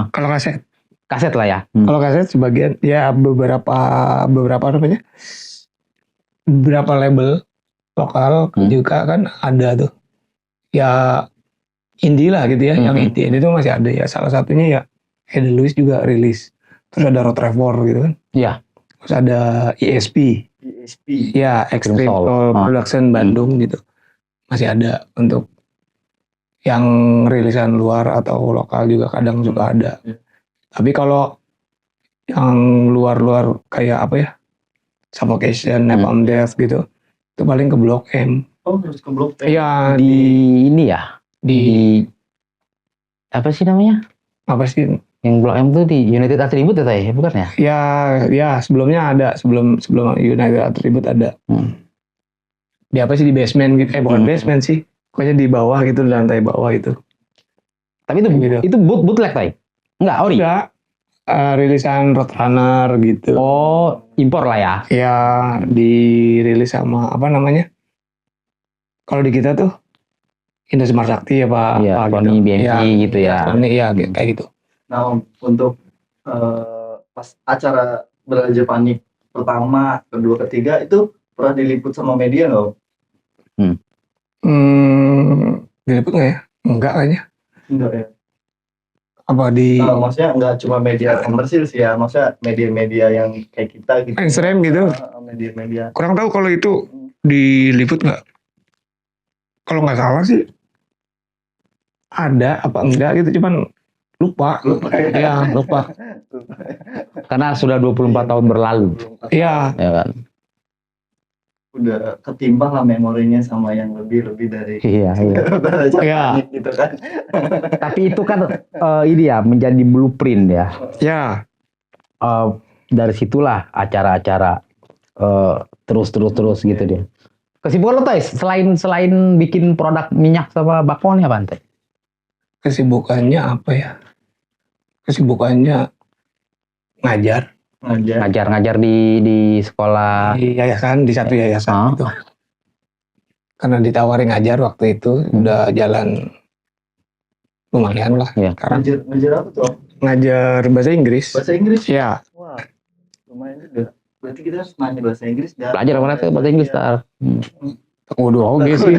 Kalau kaset. kaset lah ya. Kalau kaset sebagian ya beberapa namanya. Beberapa label lokal juga kan ada tuh. Ya indie lah gitu ya, yang indie itu masih ada ya. Salah satunya ya Ed Lewis juga rilis. Terus ada Road Trevor gitu kan. Iya. Terus ada ESP. ESP. Ya, Extreme Soul. Soul Production Bandung gitu. Masih ada untuk yang rilisan luar atau lokal juga kadang juga ada. Tapi kalau yang luar-luar kayak apa ya? Suffocation, Napalm Death gitu. Itu paling ke Blok M. Oh, harus ke Blok M. Iya, Di ini ya. di Apa sih namanya? apa sih? Yang Blok M tuh di United Attribute ya Toy? Bukan ya? Ya sebelumnya ada, sebelum United Attribute ada. Di apa sih, di basement gitu? Bukan basement sih. Pokoknya di bawah gitu, di lantai bawah itu. Tapi itu Gitu. itu bootleg Toy? Enggak, ori? Enggak. Rilisan Roadrunner gitu. Oh, impor lah ya. Ya dirilis sama apa namanya? Kalau di kita tuh Indosmart Sakti apa Iya, apa Sony, gitu. BMC Ya, gitu ya. Sony ya kayak gitu. Nah, Om, untuk pas acara Belajar Panik pertama, kedua, ketiga itu pernah diliput sama media nggak, Om? Diliput nggak ya? Enggak kayaknya. Enggak ya. Apa di Maksudnya nggak cuma media komersil sih ya, maksudnya media-media yang kayak kita gitu. Instagram gitu? Media-media. Kurang tahu kalau itu diliput nggak. Kalau nggak salah sih ada apa enggak gitu, cuman lupa. Ya lupa. Karena sudah 24 tahun berlalu. Iya. Ya kan? Udah ketimbang lah memorinya sama yang lebih dari Iya, iya. Belajar Iya. Panik gitu kan. Tapi itu kan ini ya menjadi blueprint ya. Ya. Dari situlah acara-acara terus gitu dia. Kesibukan lo Toy, selain bikin produk minyak sama bakwan ya Bante? Kesibukannya apa ya? Kesibukannya ngajar Ngajar di sekolah. di yayasan, di satu yayasan itu. Karena ditawari ngajar waktu itu, udah jalan lumayan lah. Iya. Sekarang Ngajar apa tuh, Om? ngajar bahasa Inggris. Bahasa Inggris? Ya, Wah, lumayan juga. Berarti kita harus nanya bahasa Inggris. Belajar apa tuh bahasa Inggris tar. waduh oke sih.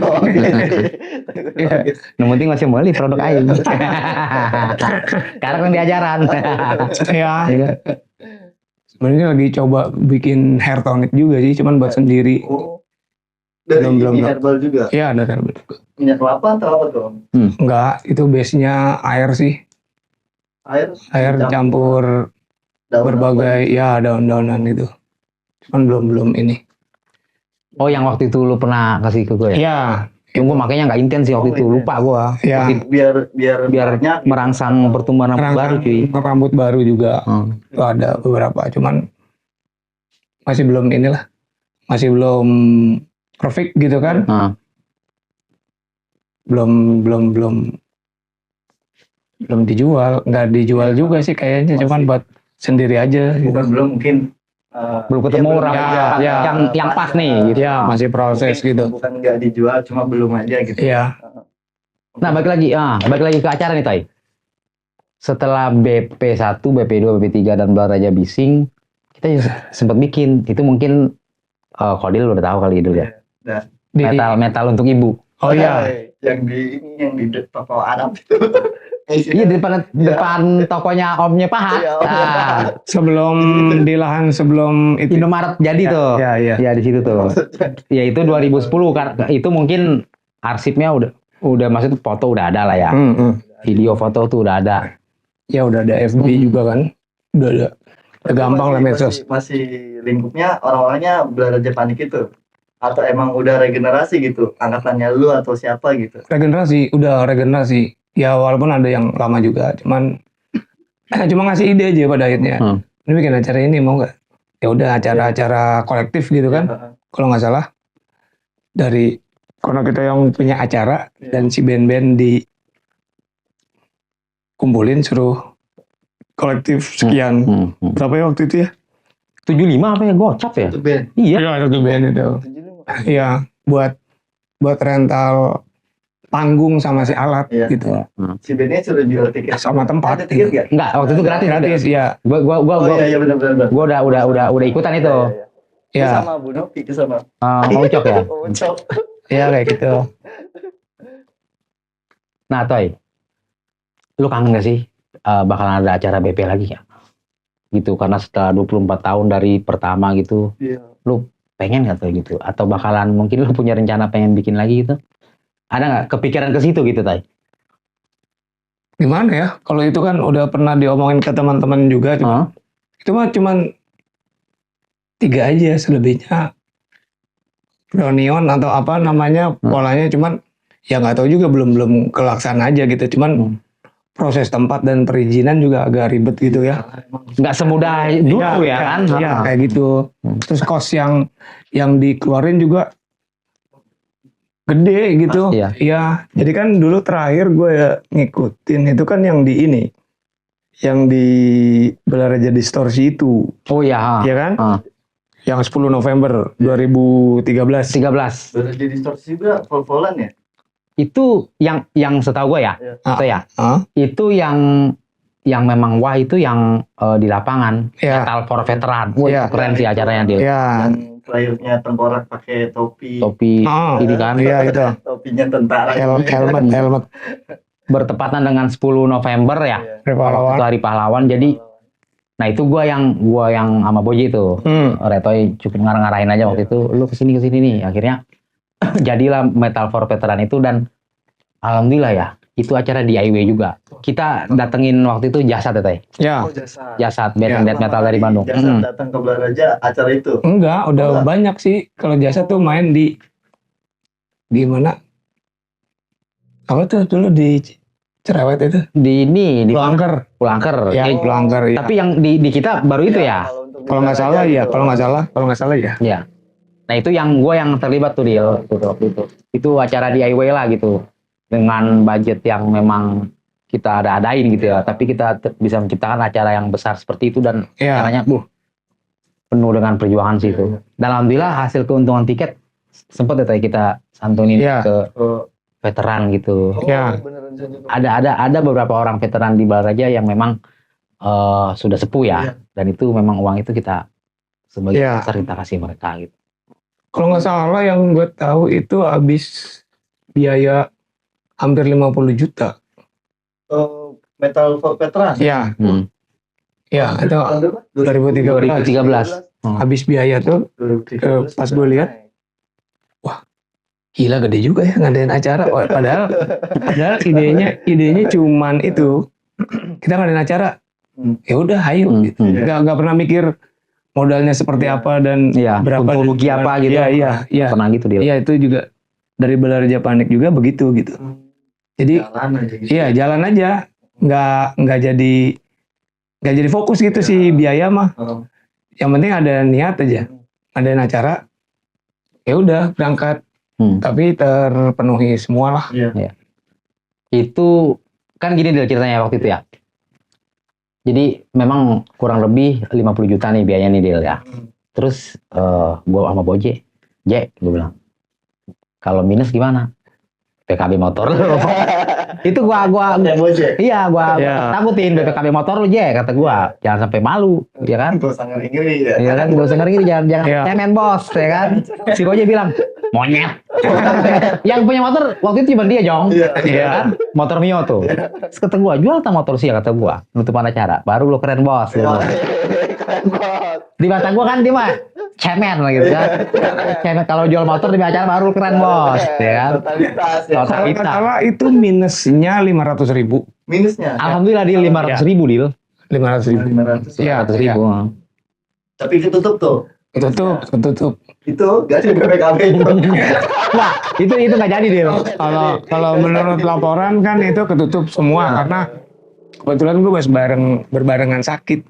Iya. Yang penting masih beli produk aing. Sekarang kan diajaran. Ya. Sebenarnya lagi coba bikin hair tonic juga sih, cuman buat sendiri. Oh. Dari Belum. herbal juga. Iya, ada herbal juga. Minyak kelapa atau apa tuh, Om? Enggak, itu base-nya air sih. Air campur daun berbagai ya daun-daunan itu. Cuman belum ini. Oh yang waktu itu lu pernah kasih ke gue ya? Iya. Yang gue makanya nggak intens sih waktu itu, lupa gue. Ya. biar Biar merangsang pertumbuhan rambut baru cuy. Rambut baru juga. Itu ada beberapa, cuman masih belum inilah. Masih belum perfect gitu kan. Belum Belum dijual, nggak dijual juga sih kayaknya, cuman buat sendiri aja gitu. belum mungkin Belum ketemu belum orang aja. yang pas nih gitu. Ya masih proses Mungkin gitu. bukan nggak dijual, cuma belum aja gitu. Iya. Nah, balik lagi ke acara nih, Tay. Setelah BP1, BP2, BP3 dan Balaraja Bising, kita sempat bikin. Itu mungkin Kodil udah tahu kali dulu ya. Metal untuk ibu. Oh iya. yang di toko Arab itu. Iya, di depan tokonya omnya Pahat. Iya, omnya Pahat. Sebelum di lahan sebelum itu. Indomaret jadi tuh. Iya. Ya di situ tuh. Ya itu 2010 kan. Itu mungkin arsipnya udah maksud foto udah ada lah ya. Video foto tuh udah ada. Ya udah ada FB juga kan. Udah ada. Udah gampang lah medsos. Masih lingkupnya orang-orangnya Balaraja Panik itu. Atau emang udah regenerasi gitu, angkatannya lu atau siapa gitu? Udah regenerasi. Ya walaupun ada yang lama juga, cuma ngasih ide aja pada akhirnya. Ini bikin acara ini mau nggak? Ya udah acara-acara kolektif gitu kan. Kalau nggak salah dari karena kita yang punya acara dan si band-band dikumpulin suruh kolektif sekian. Berapa ya waktu itu ya? 75 apa ya? Gocap ya? Itu band. Iya. Iya, satu band itu. Iya, buat rental panggung sama si alat gitu. Si bandnya sudah jual tiket Sama tempat. Ada tiket nggak? Enggak, waktu itu gratis. ya. Gua Iya benar. gua udah ikutan itu. Iya. Ya, Sama Bu Novi itu sama. Ucok ya. Ucok. ya kayak gitu. Nah, Toy. Lu kangen gak sih bakalan ada acara BP lagi ya? Gitu, karena setelah 24 tahun dari pertama gitu. Iya. Lu pengen gak tuh gitu? Atau bakalan mungkin lu punya rencana pengen bikin lagi gitu? Ada nggak kepikiran ke situ gitu, Tay? Gimana ya? Kalau itu kan udah pernah diomongin ke teman-teman juga, itu mah cuman 3 aja, selebihnya reunion atau apa namanya polanya, cuman ya nggak tahu juga, belum kelaksana aja gitu. Cuman proses tempat dan perizinan juga agak ribet gitu ya. Nggak semudah dulu ya kan? Iya kayak gitu. Terus kos yang dikeluarin juga gede gitu. Iya. Jadi kan dulu terakhir gue ya ngikutin itu kan yang di ini, yang di Balaraja Distorsi itu. Oh iya. Iya kan? Yang 10 November 2013. 13. Balaraja Distorsi juga vol-volan ya? Itu yang setahu gue ya. Itu ya. Itu yang memang wah itu yang di lapangan. Metal for Veteran. Wah, keren sih acaranya dia. Iya. Playernya tengkorak pakai topi ini kan. Iya itu. Topinya tentara. Helmet. Bertepatan dengan 10 November ya. Pahlawan. Hari Pahlawan. Jadi nah itu gua yang sama Boji itu. Retoy cukup ngarang-ngarahin aja waktu itu. Lu kesini nih. Akhirnya jadilah Metal for Veteran itu, dan alhamdulillah ya. Itu acara DIY juga. Kita datengin waktu itu Jasad ya, Tay? Ya. Jasad, band death metal dari Bandung. Jasad datang ke Balaraja acara itu? Enggak, udah banyak sih. Kalau Jasad tuh main di mana? Apa tuh dulu di Cerewet itu? Di Pulangker. Ya, Pulangker. Ya. Tapi yang di kita baru itu ya? Kalau nggak salah ya. Kalau nggak salah ya. Iya. Nah itu yang gue yang terlibat tuh di waktu itu. Itu acara DIY lah gitu. Dengan budget yang memang kita adain gitu ya, tapi kita bisa menciptakan acara yang besar seperti itu, dan caranya penuh dengan perjuangan sih itu. Dan alhamdulillah hasil keuntungan tiket sempat ya kita santunin ke veteran gitu. Ada beberapa orang veteran di Balaraja yang memang sudah sepuh ya, dan itu memang uang itu kita sebagai besar kita kasih mereka gitu. Kalau nggak salah yang gue tahu itu habis biaya hampir 50 juta. Metal for Veteran? Iya. Ya, itu 2013. Habis biaya tuh, pas gue lihat, wah, gila gede juga ya ngadain acara. Padahal idenya cuman itu, kita ngadain acara, ya udah ayo. Gitu. Gak pernah mikir modalnya seperti apa dan berapa rugi apa gitu. Iya. Pernah gitu dia. Iya, itu juga dari Balaraja Panik juga begitu gitu. Jadi jalan aja, nggak jadi fokus gitu sih biaya mah. Yang penting ada niat aja, ngadain acara, ya udah berangkat. Tapi terpenuhi semua lah. Itu kan gini Dil ceritanya waktu itu ya. Jadi memang kurang lebih 50 juta nih biayanya nih Dil ya. Terus gua sama Boje, gue bilang, kalau minus gimana? PKB motor lu. Itu gua iya gua takutin BPKB motor lu kata gua. Jangan sampai malu, ya kan? Gak usah ngeri-ngeri ya. Iya kan, gak usah ngeri, jangan cemen bos, ya kan? Si Boje bilang, monyet. Yang punya motor waktu itu cuma dia Jong, iya kan? Motor Mio tuh. Terus kata gua, jual tak motor sih kata gua, nutupan acara. Baru lu keren bos. Keren bos. Di mata gua kan dia mah cemen lah gitu kan. Cemen kalau jual motor di acara baru lu keren bos, ya kan? Totalitas ya. Kalau nggak salah itu minusnya 500.000. Minusnya. Alhamdulillah Dil 500.000 Dil. 500.000. 500. Iya, 500.000. Tapi ketutup tuh. ketutup. Itu gak ada BPKB itu. Wah, itu nggak jadi Dil. Kalau menurut laporan kan itu ketutup semua karena kebetulan gue berbarengan sakit.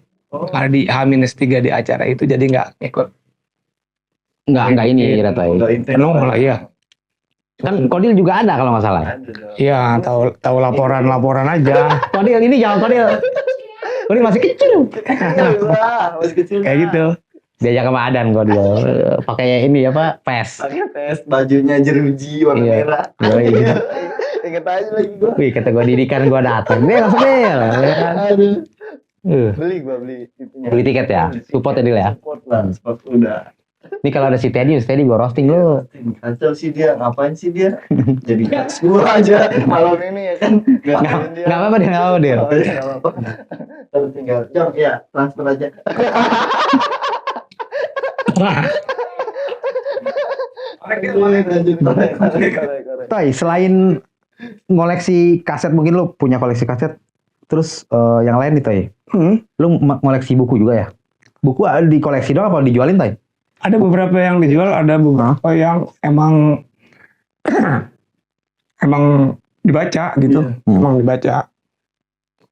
Di H-3 di acara itu jadi nggak ikut. Nggak ini Ratoy. Penuh malah iya. Kan Kodil juga ada kalau nggak salah. Iya, tahu laporan aja. Kodil ini jangan Kodil. Kodil masih kecil. Masih kecil. Kayak gitu. Diajak sama Adan Kodil. Pakai ini apa? PES. Pakai tes bajunya jeruji warna Iya. merah. Iya. Ingat aja lagi gua. Wih, kata gua didikan gua datang. Dia langsung Dil. Ya kan? Aduh. Uh, Beli itunya. Beli tiket ya? Support ya Dil ya? Support lah, support udah. Ini kalau ada si Teddy gua roasting lu. Kacau sih dia, ngapain sih dia? Jadi gas gua aja malam ini ya kan. Ngapain dia? Nggak apa-apa Dil, nggak apa-apa Dil. Oh, iya, nggak apa-apa. Terus tinggal, Jong, ya transfer aja. Toy, selain ngoleksi kaset, mungkin lu punya koleksi kaset. Terus yang lain nih Toy. Lu ngoleksi buku juga ya? Buku ada di koleksi doang apa dijualin Toy? Ada beberapa yang dijual, ada beberapa yang emang emang dibaca gitu, emang dibaca.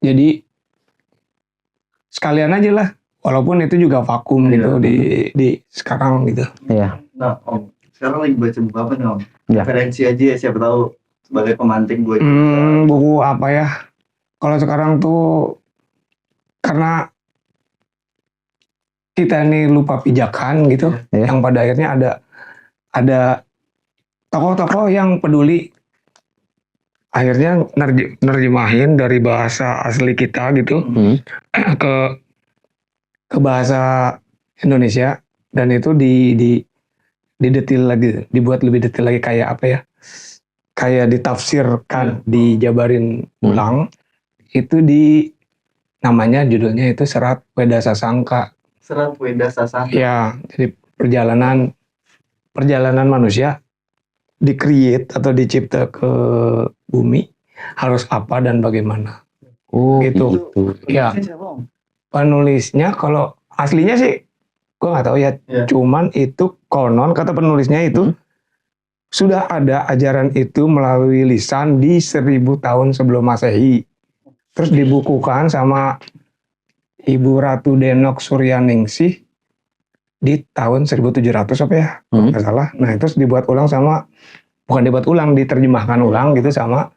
Jadi sekalian aja lah, walaupun itu juga vakum gitu di sekarang gitu. Iya. Nah, Om, sekarang lagi baca buku apa nih, Om? Iya. Referensi aja ya, siapa tahu sebagai pemantik gue. Buku apa ya? Kalau sekarang tuh karena kita ini lupa pijakan gitu, yang pada akhirnya ada tokoh-tokoh yang peduli, akhirnya nerjemahin dari bahasa asli kita gitu ke bahasa Indonesia, dan itu didetil lagi, dibuat lebih detail lagi, kayak apa ya? Kayak ditafsirkan, dijabarin ulang. Itu namanya judulnya itu Serat Weda Sasangka. Serat Weda Sasangka. Ya, jadi perjalanan manusia di-create atau dicipta ke bumi harus apa dan bagaimana. Oh, gitu. Ya. Penulisnya kalau aslinya sih gue nggak tahu ya. Cuman itu konon kata penulisnya itu sudah ada ajaran itu melalui lisan di 1000 tahun sebelum Masehi. Terus dibukukan sama Ibu Ratu Denok Suryaningsih di tahun 1700 apa ya, kalau nggak salah. Nah, terus bukan dibuat ulang, diterjemahkan ulang gitu sama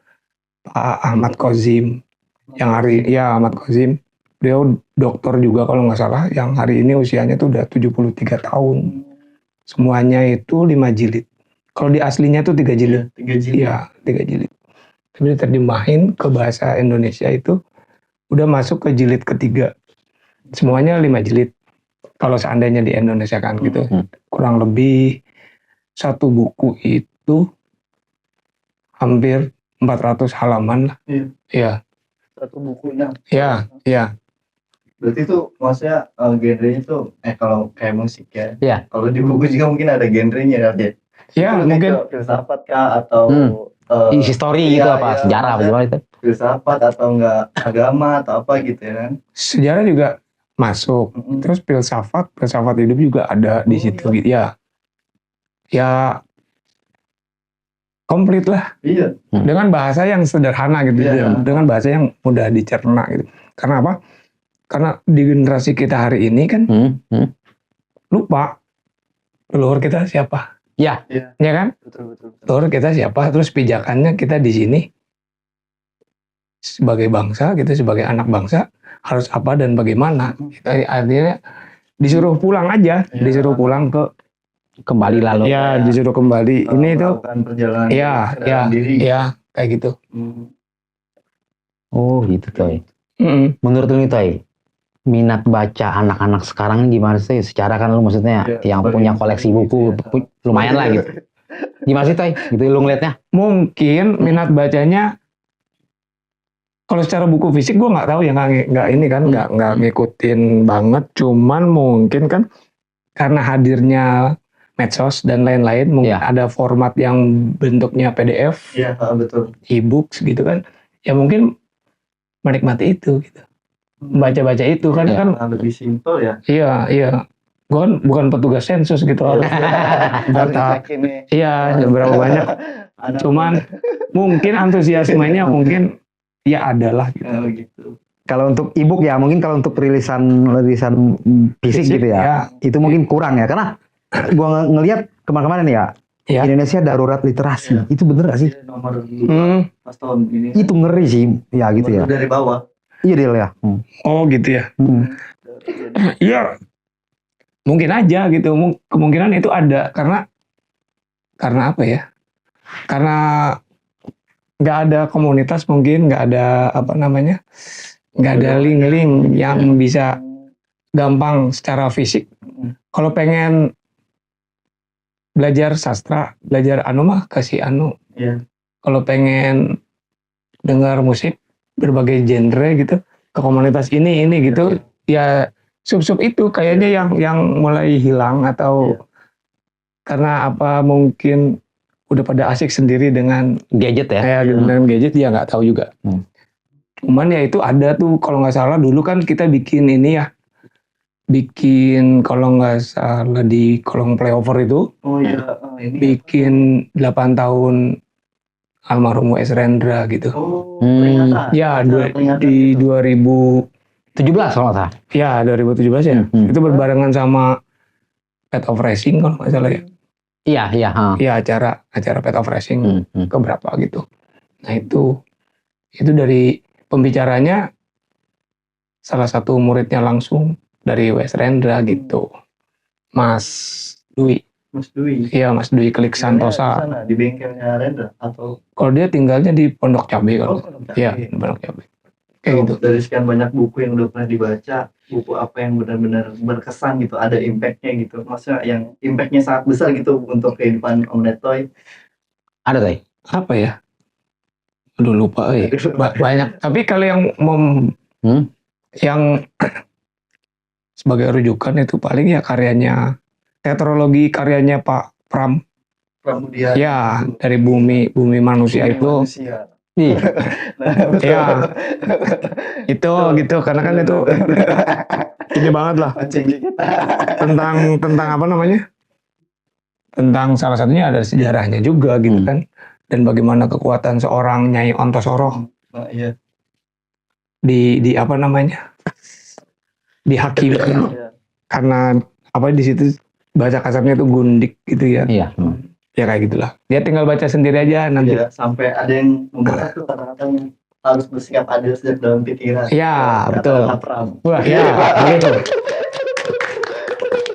Pak Ahmad Kozim. Ahmad Kozim. Beliau dokter juga kalau nggak salah, yang hari ini usianya tuh udah 73 tahun. Semuanya itu 5 jilid. Kalau di aslinya tuh 3 jilid. 3 jilid. Iya, 3 jilid. Tapi diterjemahin ke bahasa Indonesia itu udah masuk ke jilid ketiga. Semuanya 5 jilid. Kalau seandainya di Indonesia kan gitu. Kurang lebih satu buku itu hampir 400 halaman lah. Iya. Satu bukunya. Iya. Berarti itu maksudnya genrenya tuh kalau kayak musik ya. Iya. Kalau di buku juga mungkin ada genrenya kan ya. Iya, mungkin filsafat kah atau history gitu apa, sejarah apa gimana itu? Filsafat atau enggak agama atau apa gitu ya kan. Sejarah juga masuk. Terus filsafat hidup juga ada di situ gitu ya. Ya komplit lah. Iya. Dengan bahasa yang sederhana gitu. Iya. Dengan bahasa yang mudah dicerna gitu. Karena apa? Karena di generasi kita hari ini kan lupa leluhur kita siapa. Ya. Ya kan? Betul. Leluhur kita siapa, terus pijakannya kita di sini sebagai bangsa gitu, sebagai anak bangsa harus apa dan bagaimana. Artinya disuruh pulang aja, disuruh pulang ke Kembali lalu. ya disuruh kembali. Ini itu melakukan perjalanan ya kesadaran diri. kayak gitu. Oh gitu Toy. Mm-mm. Menurut lu nih Toy, minat baca anak-anak sekarang gimana sih? Secara kan lu maksudnya yang punya koleksi buku lumayan lah gitu. Gimana sih Toy? Gitu lu ngeliatnya? Mungkin minat bacanya kalau secara buku fisik gue nggak tahu ya, nggak ini kan nggak ngikutin banget. Cuman mungkin kan karena hadirnya medsos dan lain-lain, mungkin ada format yang bentuknya PDF, Iya, betul. e-books gitu kan. Ya mungkin menikmati itu gitu. Baca-baca itu kan kan Lebih simpel ya. iya. Gue kan bukan petugas sensus gitu harus data. Iya, berapa banyak. Cuman mungkin antusiasmenya mungkin ya adalah gitu. Kalau untuk e-book ya, mungkin kalau untuk rilisan fisik gitu ya, itu mungkin kurang ya. Karena gua ngelihat kemarin-kemarin ya, Indonesia darurat literasi. Itu bener gak sih? Nomor pas tahun ini. Itu ngeri sih, ya gitu ya. Dari bawah. Iya Del ya. Oh gitu ya. Iya. Mungkin aja gitu, kemungkinan itu ada karena apa ya? Karena nggak ada komunitas, mungkin nggak ada nggak ada link-link yang bisa gampang secara fisik. Kalau pengen belajar sastra, belajar mah kasih Iya. Kalau pengen dengar musik berbagai genre gitu, ke komunitas ini gitu, ya sub-sub itu kayaknya yang mulai hilang atau karena apa mungkin udah pada asik sendiri dengan gadget ya. Dengan gadget ya nggak tahu juga. Cuman ya itu ada tuh kalau nggak salah dulu kan kita bikin ini ya, kalau nggak salah di kolong playover itu. Oh iya. Bikin 8 tahun almarhum W.S. Rendra gitu. Ya di 2017 kalau nggak salah. Ya 2017 ya. Itu berbarengan sama Path of Racing kalau nggak salah ya. Iya. Iya acara Path of Racing keberapa gitu. Nah itu dari pembicaranya salah satu muridnya langsung dari W.S. Rendra gitu, Mas Dwi. Iya Mas Dwi Klik Santosa. Di bengkelnya Rendra atau? Kalau dia tinggalnya di Pondok Cabe kalau. Iya di Pondok Cabe. Kayak gitu. Dari sekian banyak buku yang udah pernah dibaca, buku apa yang benar-bear berkesan gitu, ada impactnya gitu, maksudnya yang impactnya sangat besar gitu untuk kehidupan Om Netoy? Ada Toy? Apa ya? Aduh lupa banyak. Tapi kalau yang yang sebagai rujukan itu paling ya karyanya tetralogi karyanya Pak Pramudia. Ya dari bumi manusia itu. Ya itu gitu karena kan itu ini banget lah tentang apa namanya, tentang salah satunya ada sejarahnya juga gitu kan, dan bagaimana kekuatan seorang Nyai Ontosoro di apa namanya dihakimi karena apa di situ bahasa kasarnya itu gundik gitu ya. Iya. Ya kayak gitulah. Dia tinggal baca sendiri aja nanti. Ya, sampai ada yang membaca tuh kata-katanya harus bersikap adil sejak dalam pikiran. Ya betul. Wah ya begitu.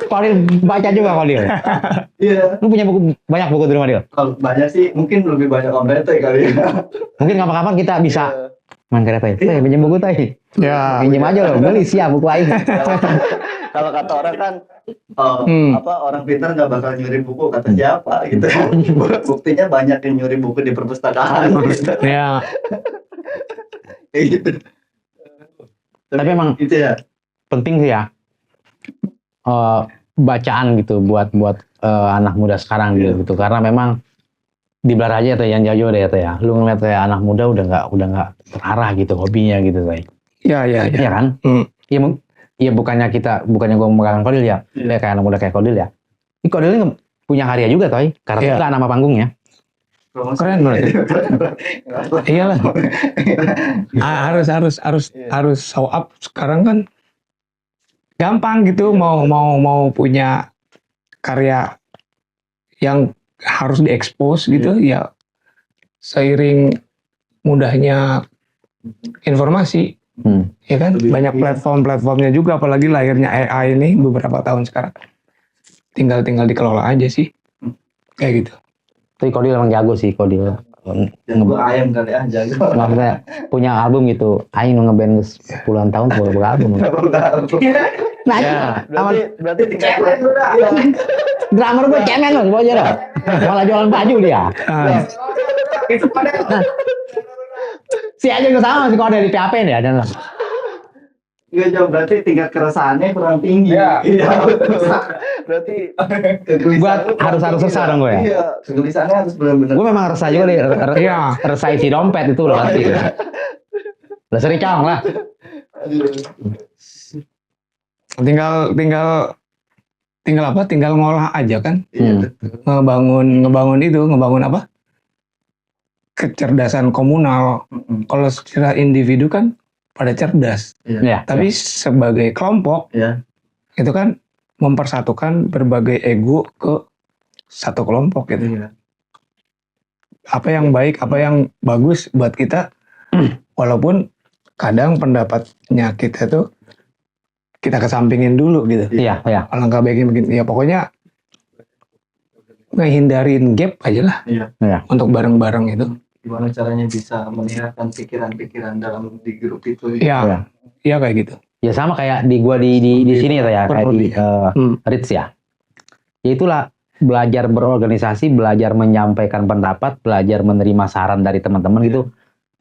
Kolil baca juga Kolil. Iya. Lu punya banyak buku di rumah Dil? Kalau banyak sih mungkin lebih banyak Om Netoy kali ya. Mungkin kapan-kapan kita bisa main kereta ya. Pinjam buku Toy. Ya. Pinjam aja loh, beli siap buku aing. Kalau kata orang kan orang pintar nggak bakal nyuri buku, kata siapa gitu. Buktinya banyak yang nyuri buku di perpustakaan gitu. Ya. Gitu. Tapi emang itu ya penting sih ya bacaan gitu buat anak muda sekarang gitu karena memang di belar aja tuh yang jauh-jauh deh ya. Lu ngeliat kayak anak muda udah nggak terarah gitu hobinya gitu Toy. Ya. Iya kan? Iya bukannya gue memegang Kodil ya. Kayak anak muda kayak Kodil ya. Ini Kodil ini punya karya juga Toy. Karena itu nama panggungnya. Keren banget. Iyalah. harus show up sekarang kan gampang gitu mau punya karya yang harus diekspos gitu ya, seiring mudahnya informasi. Ya kan, banyak platformnya juga, apalagi lahirnya AI ini beberapa tahun sekarang. Tinggal dikelola aja sih, kayak gitu. Tapi Kodil emang jago sih, Kodil. Jago ayam kali jago. Maksudnya punya album gitu, Aing ngeband puluhan tahun baru album. Nah, Berarti tingkat drummer gue cemen loh, aja dah. Malah jualan baju dia. Si aja gue sama si Kodil di PHP nih ada lah. Iya jauh, berarti tingkat keresahannya kurang tinggi. Iya. Berarti Gua harus resah dong gue ya. Iya, kegelisahannya harus benar-benar. Gue memang resah juga nih. Iya, resah isi dompet itu loh pasti. Lah sering cong lah. Tinggal apa? Tinggal ngolah aja kan. Iya. Ngebangun apa? Kecerdasan komunal. Kalau secara individu kan pada cerdas. Iya. Tapi sebagai kelompok, itu kan mempersatukan berbagai ego ke satu kelompok gitu. Iya. Apa yang baik, apa yang bagus buat kita, walaupun kadang pendapatnya kita tuh kita kesampingin dulu gitu. Iya. Alangkah baiknya begini. Ya pokoknya ngehindarin gap aja lah. Iya. Untuk bareng-bareng itu. Gimana caranya bisa meningkatkan pikiran-pikiran dalam di grup itu? Iya. Iya kayak gitu. Ya sama kayak di gua di sini ya kayak di Rits ya. Ya itulah belajar berorganisasi, belajar menyampaikan pendapat, belajar menerima saran dari teman-teman gitu.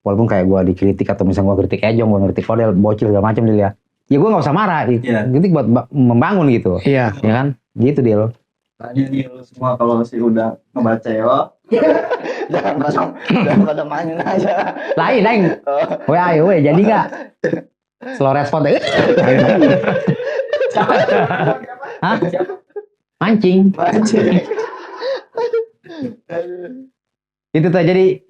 Walaupun kayak gua dikritik atau misalnya gua kritik Ejong, gua kritik Kodel, bocil segala macam dia. Ya gua nggak usah marah, kritik buat membangun gitu. Iya. Ya kan? Gitu dia loh. Tanya nih lu semua kalau si udah ngebaca ya. jangan pada main aja. Lain. Woi, jadi nggak? Slow respon deh. Hah? Mancing. Itu tuh jadi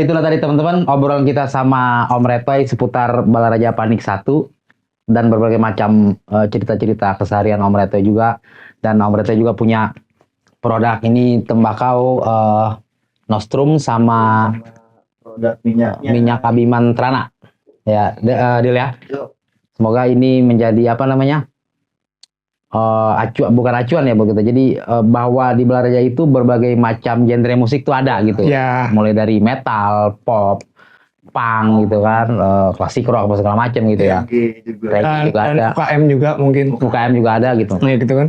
itulah tadi teman-teman obrolan kita sama Om Retoy seputar Balaraja Panik 1 dan berbagai macam cerita-cerita keseharian Om Retoy juga, dan Om Retoy juga punya produk ini tembakau Nostrum sama produk minyak Abiman Trana. Ya, Dil ya. Semoga ini menjadi apa namanya? Bukan acuan ya begitu. Jadi bahwa di Balaraja itu berbagai macam genre musik tuh ada gitu. Ya. Mulai dari metal, pop, punk gitu kan, klasik rock apa segala macam gitu ya. Reggae juga Dan ada. UKM juga mungkin. UKM juga ada gitu. Nah gitu kan.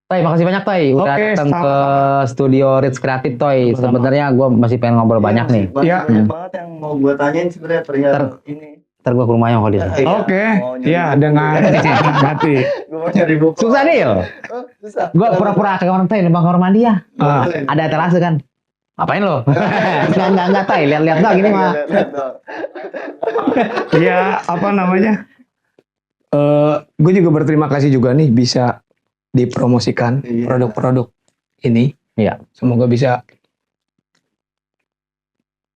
Toy, makasih banyak Toy udah datang ke studio Rits Kreatif Toy. Sebenarnya gue masih pengen ngobrol banyak nih. Iya. Banyak banget yang mau gue tanyain sebenarnya ternyata ini. Ntar gue ke rumahnya kali. Oke. Iya, dengan hati. Gue mau nyari buku. Susah Dil. Susah. Gue pura-pura ke kamar Toy, numpang kamar mandi ya. Ada terase kan. Ngapain lo? Enggak Toy, lihat-lihat doang gini mah. Iya, apa namanya? Gue juga berterima kasih juga nih bisa dipromosikan produk-produk ini. Iya. Semoga bisa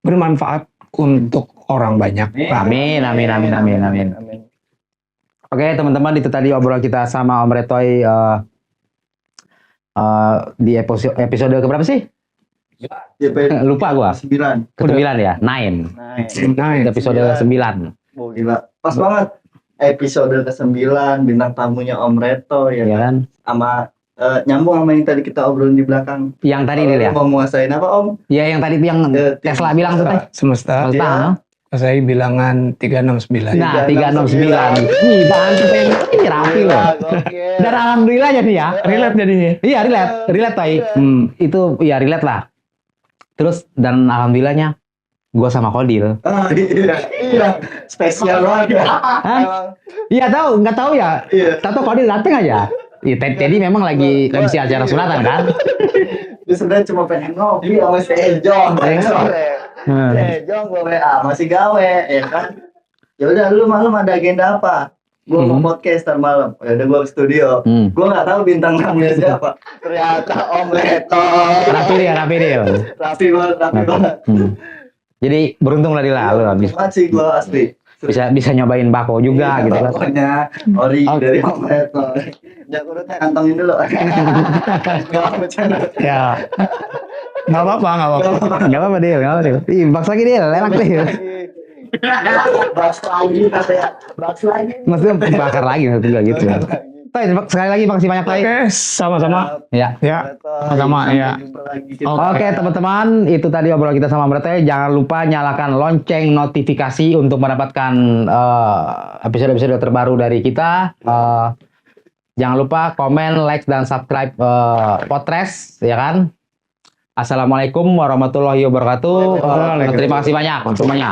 bermanfaat untuk orang banyak. Amin. Oke teman-teman, itu tadi obrolan kita sama Om Retoy di episode keberapa sih? Lupa gua. 9. Ke-9 ya? 9. Nah, Episode 9. Oh gila. Pas banget. Episode ke-9 bintang tamunya Om Reto ya Iya kan? Sama nyambung sama yang tadi kita obrolin di belakang. Yang tadi Dil ya? Mau menguasain apa Om? Ya yang tadi yang Tesla bilang tuh teh. semesta. Saya bilangan 369. Nah 369. Nih bantu ini rapi loh. Dan alhamdulillah jadi ya. Relate jadinya. Iya relate Toy. Itu ya relate lah. Terus dan alhamdulillahnya gue sama Kodil. Iya. Spesial banget. Iya nggak tahu ya. Tahu Kodil dateng aja. Iya, Teddy memang lagi MC acara sunatan kan. Dia sebenarnya cuma pengen ngopi sama si Ejong. Ejong gue WA masih gawe ya kan. Ya udah lu malam ada agenda apa? Gue mau podcast ntar malam. Ya udah gue ke studio. Gue nggak tahu bintang tamunya siapa. Ternyata Om Reto. Rapi dia. Rapi banget. Jadi beruntung lah Dila lu habis. Masih gue asli. Bisa nyobain bako juga gitu kan. Pokoknya ori dari Om Reto. Jangan urutnya kantongin dulu. Gak bercanda. Ya. Nggak apa-apa. Nggak apa-apa Dil, nggak apa-apa Dil. Ih, baks lagi Dil, enak Dil. Baks lagi katanya. Baks lagi. Maksudnya bakar lagi, maksudnya gitu. Tay, sekali lagi makasih banyak Tay. Oke, sama-sama. Ya. Ya, sama-sama, ya. Oke teman-teman, itu tadi obrolan kita sama Brete. Jangan lupa nyalakan lonceng notifikasi untuk mendapatkan episode-episode terbaru dari kita. Jangan lupa komen, like, dan subscribe podcast, ya kan? Assalamualaikum warahmatullahi wabarakatuh. Terima kasih banyak semuanya.